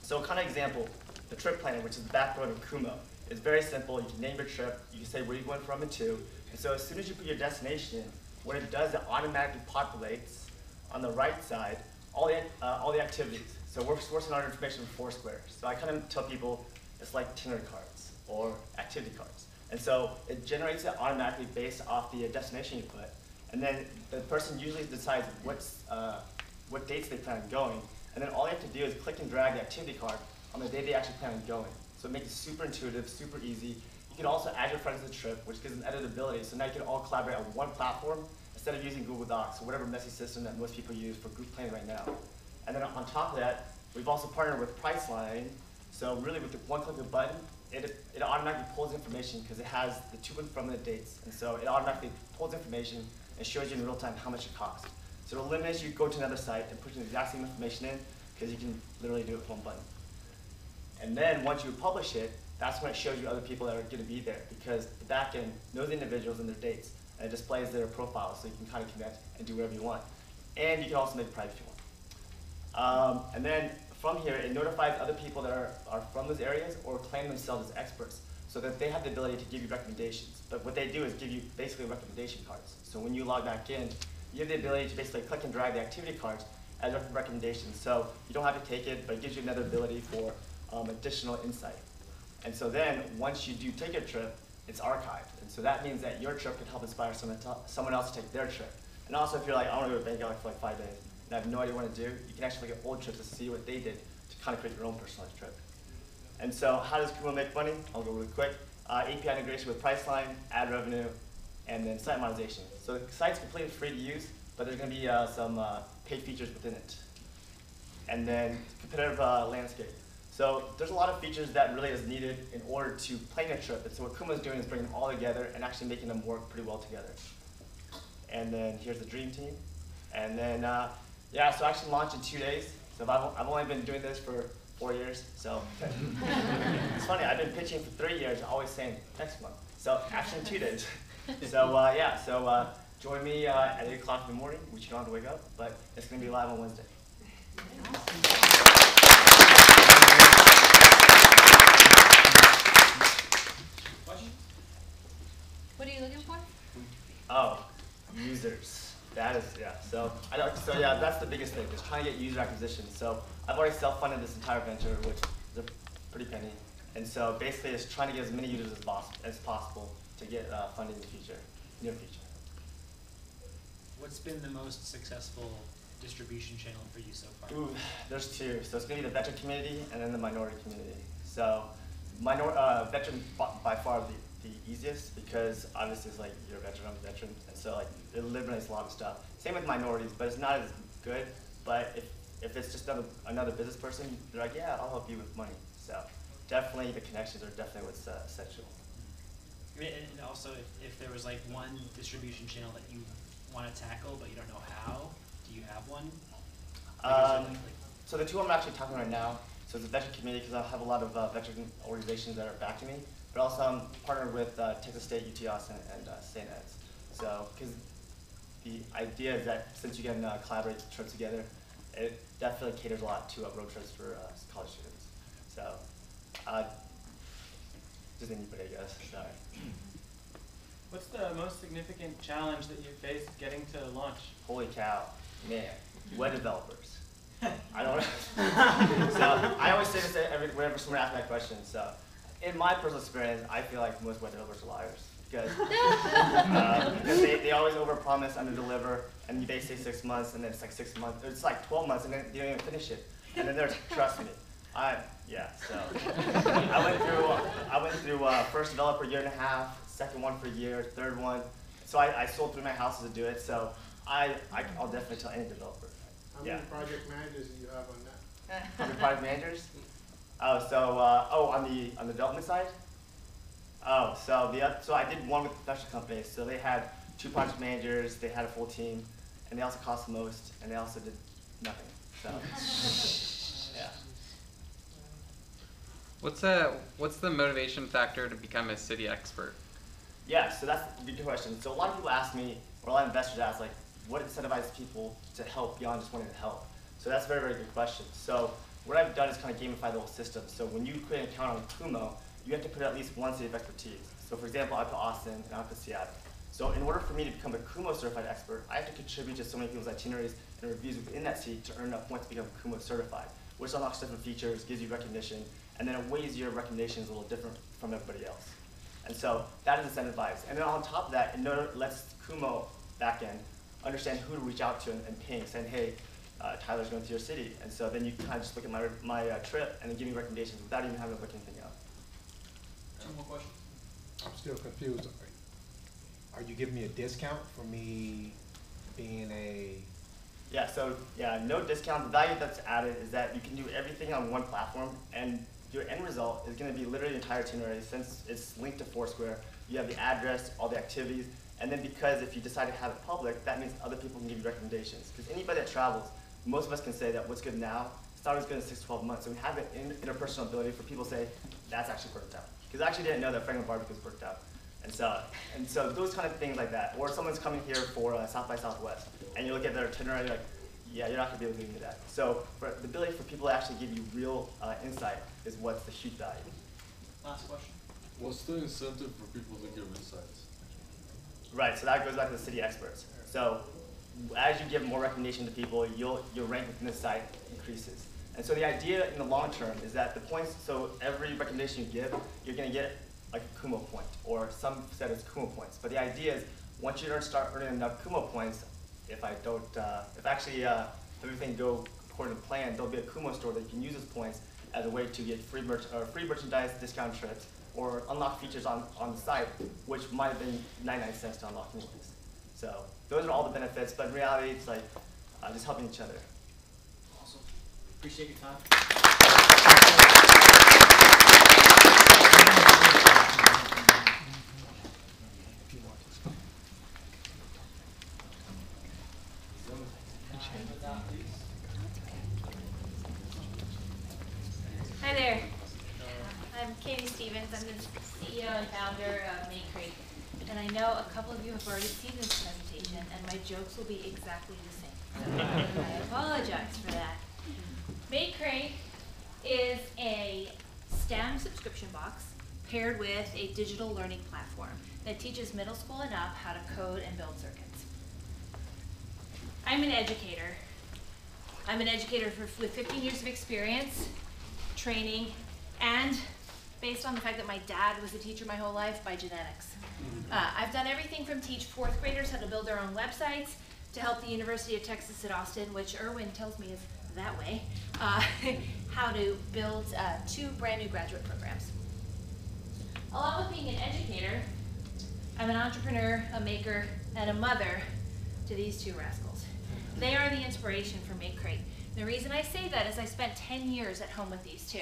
So kind of example, the trip planner, which is the backbone of Kuma, is very simple. You can name your trip, you can say where you're going from and to, and so as soon as you put your destination in, what it does, it automatically populates on the right side all the activities. So we're sourcing our information from Foursquare. So I kind of tell people it's like Tinder cards or activity cards. And so it generates it automatically based off the destination you put. And then the person usually decides what dates they plan on going. And then all they have to do is click and drag the activity card on the day they actually plan on going. So it makes it super intuitive, super easy. You can also add your friends to the trip, which gives them editability. So now you can all collaborate on one platform instead of using Google Docs or whatever messy system that most people use for group planning right now. And then on top of that, we've also partnered with Priceline. So really with the one click of a button, it automatically pulls information because it has the to and from the dates. And so it automatically pulls information and shows you in real time how much it costs. So it eliminates you go to another site and put the exact same information in because you can literally do it with one button. And then once you publish it, that's when it shows you other people that are going to be there because the backend knows the individuals and their dates and it displays their profiles so you can kind of connect and do whatever you want. And you can also make it private if you want. And then from here, it notifies other people that are from those areas or claim themselves as experts so that they have the ability to give you recommendations. But what they do is give you basically recommendation cards. So when you log back in, you have the ability to basically click and drag the activity cards as recommendations. So you don't have to take it, but it gives you another ability for additional insight. And so then, once you do take a trip, it's archived. And so that means that your trip can help inspire someone else to take their trip. And also, if you're like, I want to go to Bangkok for like 5 days, and I have no idea what to do, you can actually look at old trips to see what they did to kind of create your own personalized trip. And so how does Kuma make money? I'll go really quick. API integration with Priceline, ad revenue, and then site monetization. So the site's completely free to use, but there's going to be some paid features within it. And then competitive landscape. So there's a lot of features that really is needed in order to plan a trip. And so what Kuma is doing is bringing them all together and actually making them work pretty well together. And then here's the dream team. And then, yeah, so I actually launched in 2 days. So I've only been doing this for 4 years. So it's funny, I've been pitching for 3 years, always saying next month. So actually in 2 days. So yeah, so join me at 8 o'clock in the morning, which you don't have to wake up, but it's going to be live on Wednesday. What are you looking for? Oh, users. That is, yeah. So yeah, that's the biggest thing, is trying to get user acquisition. So I've already self-funded this entire venture, which is a pretty penny. And so basically it's trying to get as many users as possible to get funding in the future, near future. What's been the most successful distribution channel for you so far? Ooh, there's two. So it's going to be the veteran community and then the minority community. So veteran by far the easiest because obviously it's like you're a veteran, I'm a veteran, and so like it eliminates a lot of stuff. Same with minorities, but it's not as good. But if it's just another business person, they're like, yeah, I'll help you with money. So definitely the connections are definitely what's essential. And also, if there was like one distribution channel that you want to tackle but you don't know how, do you have one? So the two I'm actually talking right now, so it's the veteran community because I have a lot of veteran organizations that are backing me, but also I'm partnered with Texas State, UT Austin, and St. Ed's. So because the idea is that since you can collaborate trips together, it definitely caters a lot to road trips for college students. So just anybody, I guess. Sorry. What's the most significant challenge that you faced getting to launch? Holy cow, man, web developers. I don't know. So I always say this whenever someone asks me that question. So in my personal experience, I feel like most web developers are liars because they always overpromise, underdeliver, and they say 6 months, and then it's like 6 months. It's like 12 months, and then they don't even finish it. And then they're trust me. So I went through first developer 1.5 years, second one for a year, third one. So I sold 3 of my houses to do it. So I'll definitely tell any developer. How many project managers do you have on that? How many project managers? On the development side? Oh, so I did one with professional companies. So they had 2 project managers, they had a full team, and they also cost the most, and they also did nothing. So, yeah. What's the motivation factor to become a city expert? Yeah, so that's a good question. So a lot of people ask me, or a lot of investors ask, like, what incentivizes people to help beyond just wanting to help? So that's a very, very good question. So what I've done is kind of gamify the whole system. So when you create an account on Kumo, you have to put at least one city of expertise. So for example, I put Austin and I put Seattle. So in order for me to become a Kumo certified expert, I have to contribute to so many people's itineraries and reviews within that city to earn enough points to become Kumo certified, which unlocks different features, gives you recognition, and then it weighs your recommendations a little different from everybody else. And so that is incentivized. And then on top of that, it lets Kumo backend understand who to reach out to and ping, saying, hey, Tyler's going to your city. And so then you kind of just look at my trip and then give me recommendations without even having to look anything up. One more question. I'm still confused. Are you giving me a discount for me being a... Yeah, so no discount. The value that's added is that you can do everything on one platform, and your end result is going to be literally the entire itinerary. Since it's linked to Foursquare, you have the address, all the activities, and then because if you decide to have it public, that means other people can give you recommendations. Because anybody that travels, most of us can say that what's good now, it's not always good in 6 to 12 months. So we have an interpersonal ability for people to say, that's actually worked out. Because I actually didn't know that Franklin Barbecue was worked out. And so those kind of things like that. Or someone's coming here for South by Southwest, and you look at their itinerary, you're like, yeah, you're not going to be able to give me that. So for the ability for people to actually give you real insight is what's the huge value. Last question. What's the incentive for people to give insights? Right, so that goes back to the city experts. So as you give more recommendation to people, your rank within the site increases. And so the idea in the long term is that the points, so every recommendation you give, you're going to get like a Kumo point, or some set as Kumo points. But the idea is once you start earning enough Kumo points, if everything go according to plan, there'll be a Kumo store that you can use those points as a way to get free merchandise, discount trips, or unlock features on the site, which might have been 99 cents to unlock anyways. So those are all the benefits, but in reality, it's like just helping each other. Awesome. Appreciate your time. Hi there. I'm Katie Stevens. I'm the CEO and founder of MakeCrate. And I know a couple of you have already seen this presentation, and my jokes will be exactly the same. So I apologize for that. MakeCrate is a STEM subscription box paired with a digital learning platform that teaches middle school and up how to code and build circuits. I'm an educator. I'm an educator with 15 years of experience, training, and based on the fact that my dad was a teacher my whole life, by genetics. I've done everything from teach 4th graders how to build their own websites to help the University of Texas at Austin, which Irwin tells me is that way, how to build 2 brand new graduate programs. Along with being an educator, I'm an entrepreneur, a maker, and a mother to these 2 rascals. They are the inspiration for MakeCrate. The reason I say that is I spent 10 years at home with these 2.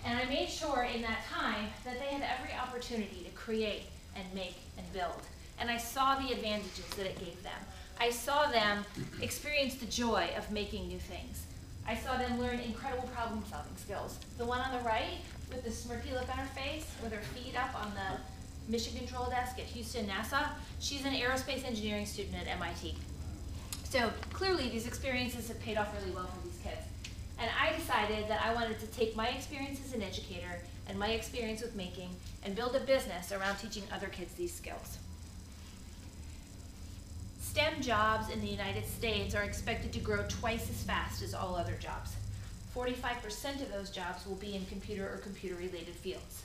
And I made sure in that time that they had every opportunity to create and make and build. And I saw the advantages that it gave them. I saw them experience the joy of making new things. I saw them learn incredible problem-solving skills. The one on the right with the smirky look on her face, with her feet up on the mission control desk at Houston NASA, she's an aerospace engineering student at MIT. So clearly these experiences have paid off really well for these kids. And I decided that I wanted to take my experience as an educator and my experience with making and build a business around teaching other kids these skills. STEM jobs in the United States are expected to grow twice as fast as all other jobs. 45% of those jobs will be in computer or computer-related fields.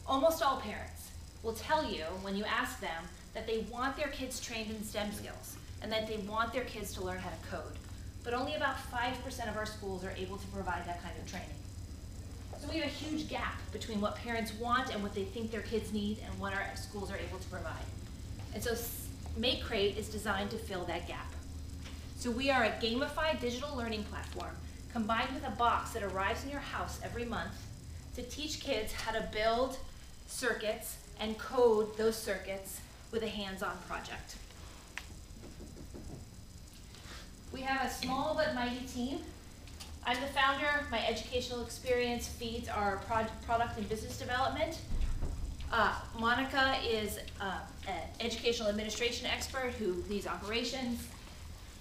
Almost all parents will tell you when you ask them that they want their kids trained in STEM skills and that they want their kids to learn how to code. But only about 5% of our schools are able to provide that kind of training. So we have a huge gap between what parents want and what they think their kids need and what our schools are able to provide. And so MakeCrate is designed to fill that gap. So we are a gamified digital learning platform combined with a box that arrives in your house every month to teach kids how to build circuits and code those circuits with a hands-on project. We have a small but mighty team. I'm the founder. My educational experience feeds our product and business development. Monica is an educational administration expert who leads operations.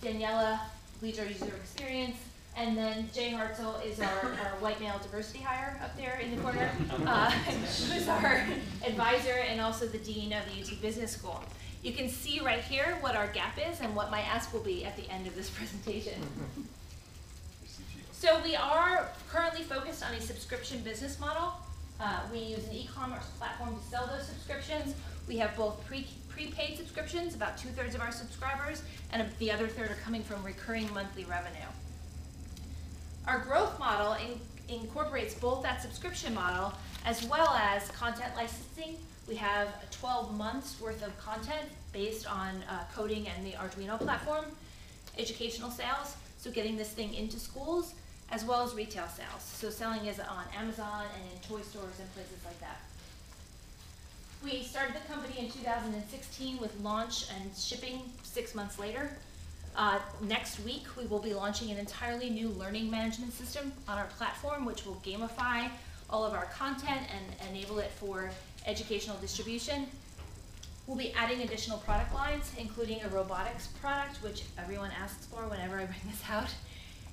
Daniela leads our user experience. And then Jay Hartzell is our white male diversity hire up there in the corner, who's our advisor and also the dean of the UT Business School. You can see right here what our gap is and what my ask will be at the end of this presentation. So we are currently focused on a subscription business model. We use an e-commerce platform to sell those subscriptions. We have both prepaid subscriptions, about 2/3 of our subscribers, and the other third are coming from recurring monthly revenue. Our growth model incorporates both that subscription model as well as content licensing. We have 12 months worth of content based on coding and the Arduino platform, educational sales, so getting this thing into schools, as well as retail sales. So selling is on Amazon and in toy stores and places like that. We started the company in 2016 with launch and shipping 6 months later. Next week, we will be launching an entirely new learning management system on our platform, which will gamify all of our content and enable it for educational distribution. We'll be adding additional product lines, including a robotics product, which everyone asks for whenever I bring this out.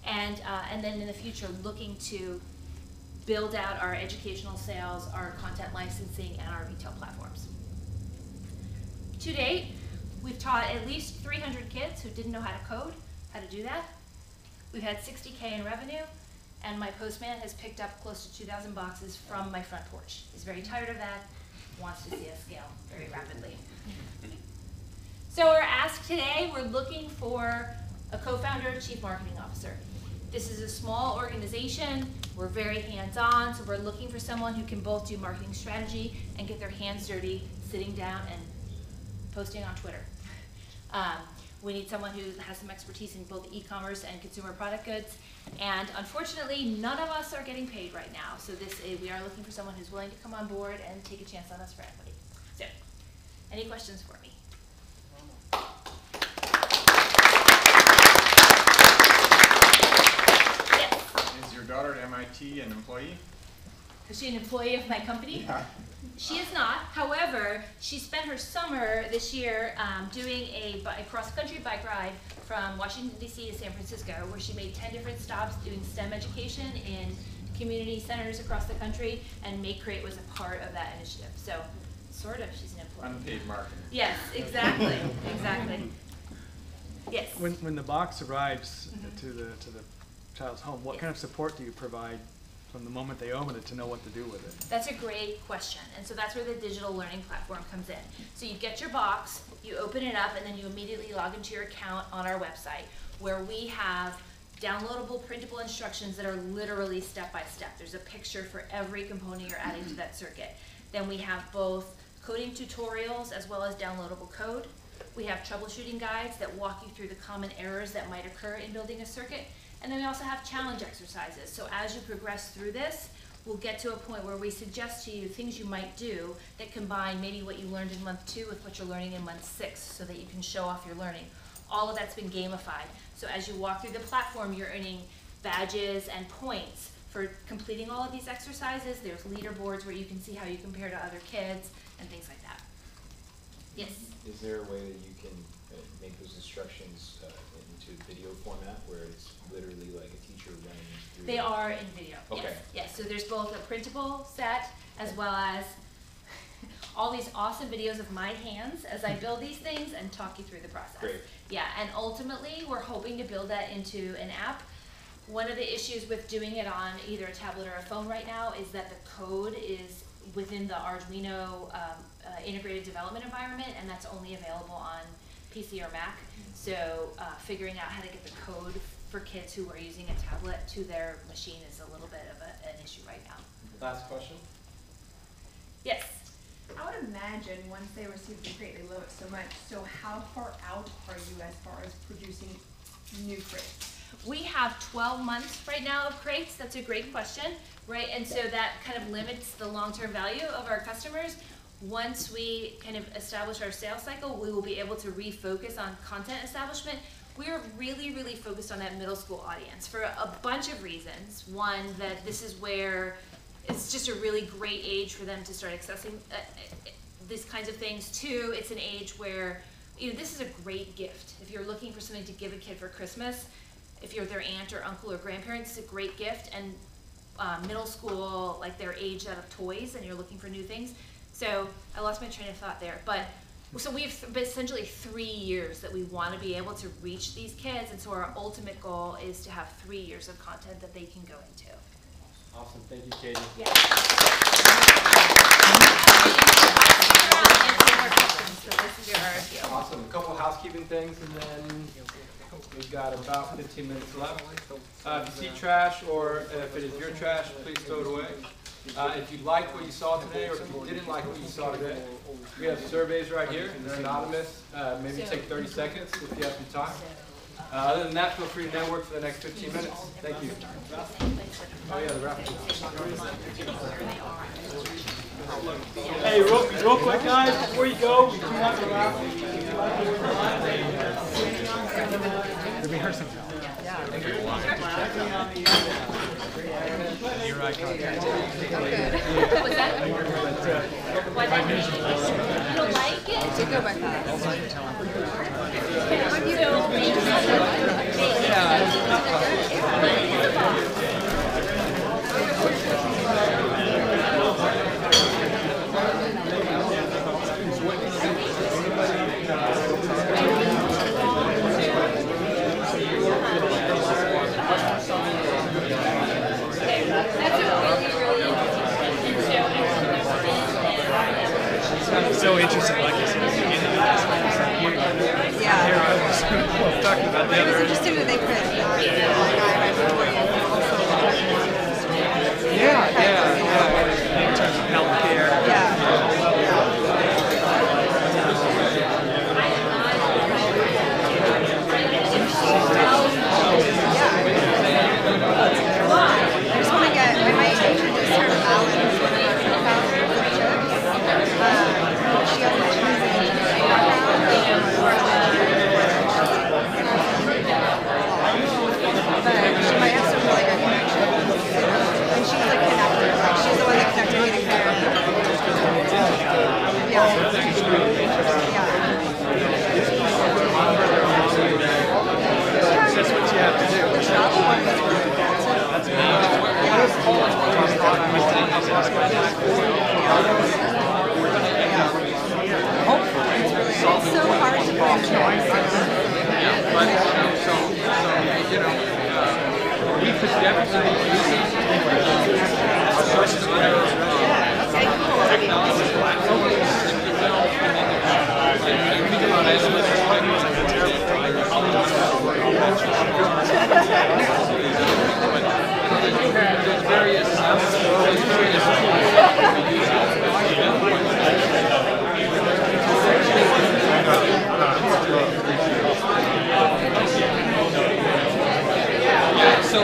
And then in the future, looking to build out our educational sales, our content licensing, and our retail platforms. To date, we've taught at least 300 kids who didn't know how to code, how to do that. We've had 60K in revenue, and my postman has picked up close to 2,000 boxes from my front porch. He's very tired of that, wants to see us scale very rapidly. So our ask today, we're looking for a co-founder, chief marketing officer. This is a small organization. We're very hands-on, so we're looking for someone who can both do marketing strategy and get their hands dirty, sitting down and posting on Twitter. We need someone who has some expertise in both e-commerce and consumer product goods. And unfortunately, none of us are getting paid right now. So we are looking for someone who's willing to come on board and take a chance on us for equity. So, any questions for me? Is your daughter at MIT an employee? Is she an employee of my company? Yeah. She is not. However, she spent her summer this year doing a cross-country bike ride from Washington, D.C. to San Francisco, where she made 10 different stops doing STEM education in community centers across the country, and Make Create was a part of that initiative. So, sort of, she's an employee. Unpaid marketing. Yes, exactly, exactly. Yes. When the box arrives to the child's home, what kind of support do you provide from the moment they open it to know what to do with it? That's a great question. And so that's where the digital learning platform comes in. So you get your box, you open it up, and then you immediately log into your account on our website, where we have downloadable printable instructions that are literally step-by-step. There's a picture for every component you're adding to that circuit. Then we have both coding tutorials as well as downloadable code. We have troubleshooting guides that walk you through the common errors that might occur in building a circuit. And then we also have challenge exercises. So as you progress through this, we'll get to a point where we suggest to you things you might do that combine maybe what you learned in month 2 with what you're learning in month 6, so that you can show off your learning. All of that's been gamified. So as you walk through the platform, you're earning badges and points for completing all of these exercises. There's leaderboards where you can see how you compare to other kids and things like that. Yes? Is there a way that you can make those instructions into video format where it's literally like a teacher running through? They are in video. Okay. Yes. Yes. So there's both a printable set as well as all these awesome videos of my hands as I build these things and talk you through the process. Great. Yeah, and ultimately we're hoping to build that into an app. One of the issues with doing it on either a tablet or a phone right now is that the code is within the Arduino integrated development environment, and that's only available on PC or Mac. So figuring out how to get the code for kids who are using a tablet to their machine is a little bit of an issue right now. Last question? Yes? I would imagine once they receive the crate, they love it so much. So how far out are you as far as producing new crates? We have 12 months right now of crates. That's a great question, right? And so that kind of limits the long-term value of our customers. Once we kind of establish our sales cycle, we will be able to refocus on content establishment. We're really, really focused on that middle school audience for a bunch of reasons. One, that this is where it's just a really great age for them to start accessing these kinds of things. Two, it's an age where, you know, this is a great gift. If you're looking for something to give a kid for Christmas, if you're their aunt or uncle or grandparents, it's a great gift. And middle school, like they're aged out of toys and you're looking for new things. So I lost my train of thought there. But so we have essentially 3 years that we want to be able to reach these kids. And so our ultimate goal is to have 3 years of content that they can go into. Awesome. Thank you, Katie. Yeah. Awesome. A couple of housekeeping things, and then we've got about 15 minutes left. If you see trash, or if it is your trash, please throw it away. If you liked what you saw today, or if you didn't like what you saw today, we have surveys right here. They're anonymous. Maybe take 30 seconds if you have some time. Other than that, feel free to network for the next 15 minutes. Thank you. Oh yeah, the raffle. Hey, real quick, guys, before you go, we do have the raffle. They're rehearsing. Your eye contact. What's that? What? You don't like it? To go by fast. So interesting, like I said, yeah. Here I was talking about the It other. was interesting that they put Yeah. In terms of healthcare. I just want to get, I might introduce her to Alan, who's one of our co-founders of Chips. She also has a but she might have some really good connections. And she's the connector, like she's the one that connected me to Karen. That's what you have to do. It's so hard to put in choice. Yeah, but so you know, we could definitely use our first technology platforms, if you will. And think about it as there's various yeah, so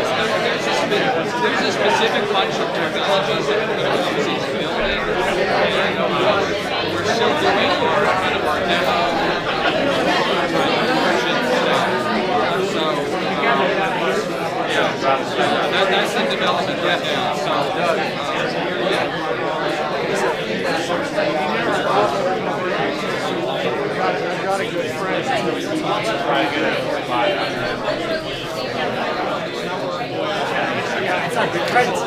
there's a specific bunch of technologies that we're using to build it, and we're still doing kind of our demo version stuff. So yeah, that's in development right now. So I've got a good friend who's trying to get it. It's not good credits.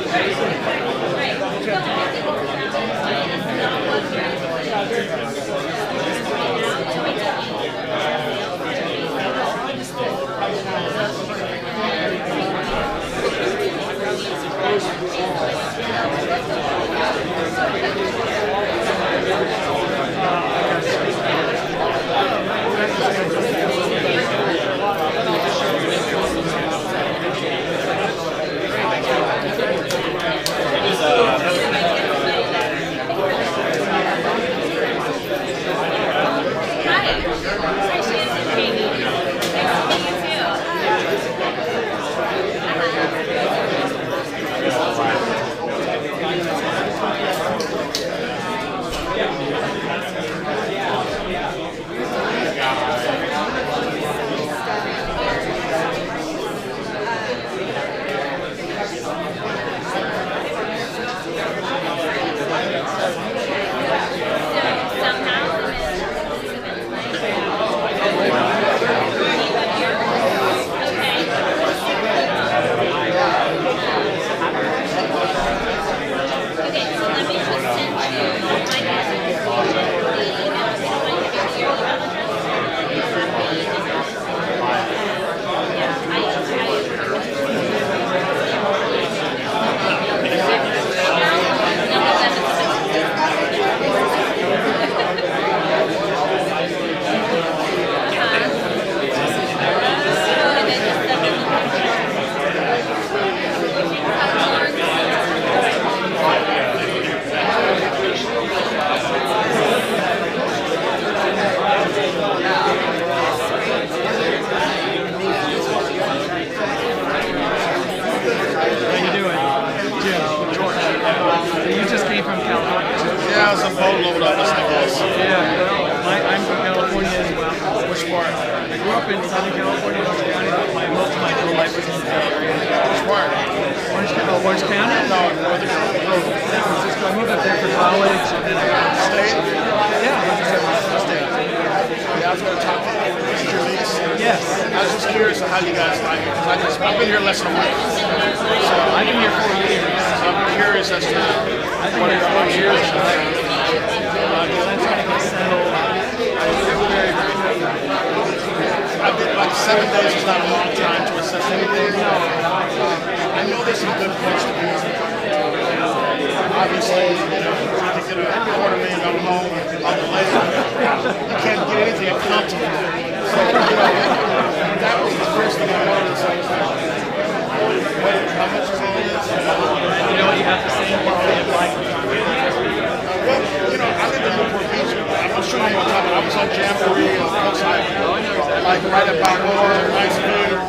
grew up in Southern California, Orange County, but most of my adult life was in the Bay Area. Orange County? No, Northern California. San Francisco. I moved up there for college, and then I got state. Yeah, I went to San Francisco State. Yeah, I was going to talk to you. Yes. I was just curious how you guys like it, because I've been here less than a week. So I've been here 4 years. So I'm curious as to what it is. I'm trying to get settled. I'm very, very happy. I've been like 7 days is not a long time to assess anything. I know this is a good place to be. Obviously, trying to get a $250,000 home on the lake. You can't get anything at Compton. So, that was the first thing I wanted to say. How much time is it? You know what you have to say quality of life. Well, I live in Newport Beach. I'm sure you know what I'm talking about. I was on Jamboree on Coast Highway. Like right at Balboa, nice view.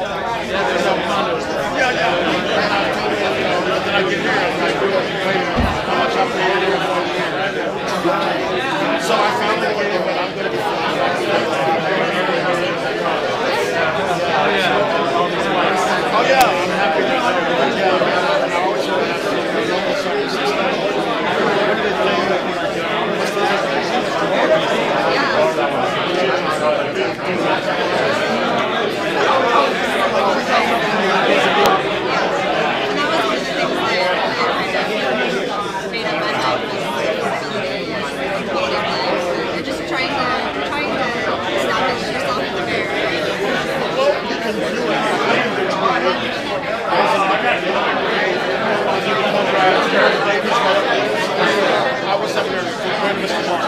Yeah. Then I get here and like, wait a minute, how much I paid here for a year? So I found it again, but I'm going to be fine. Oh yeah, I'm happy to I always want to have local services. Just trying to establish yourself in the Bay Area. I was up there with Mr. Mark.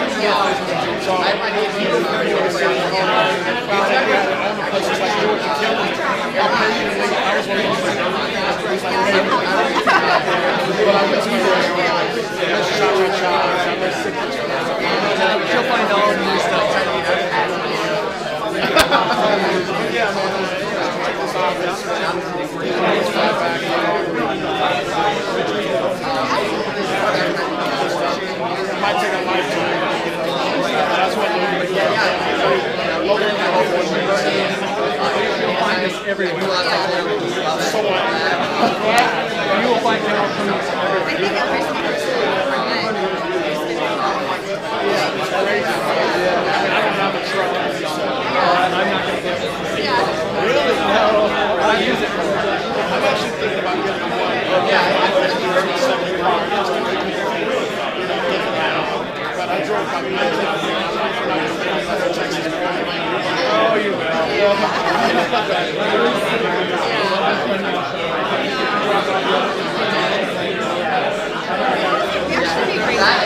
So I need to do places like George and Kelly. I was one of those things. But I went to the restaurant. There's cha-cha-cha. You'll find all the new stuff. Yeah, man. Check this out. It might take a lifetime. That's what You'll find us everywhere. So you will find Carol Cruz everywhere. I think every single person it's crazy. I don't have a truck. I'm not going to get it. Yeah. Really? No. I use it. I'm actually thinking about getting one. Yeah. But I drove my Texas. Oh, you will. We actually be great.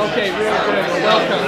Okay, real good. Welcome.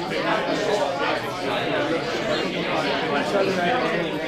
Thank you.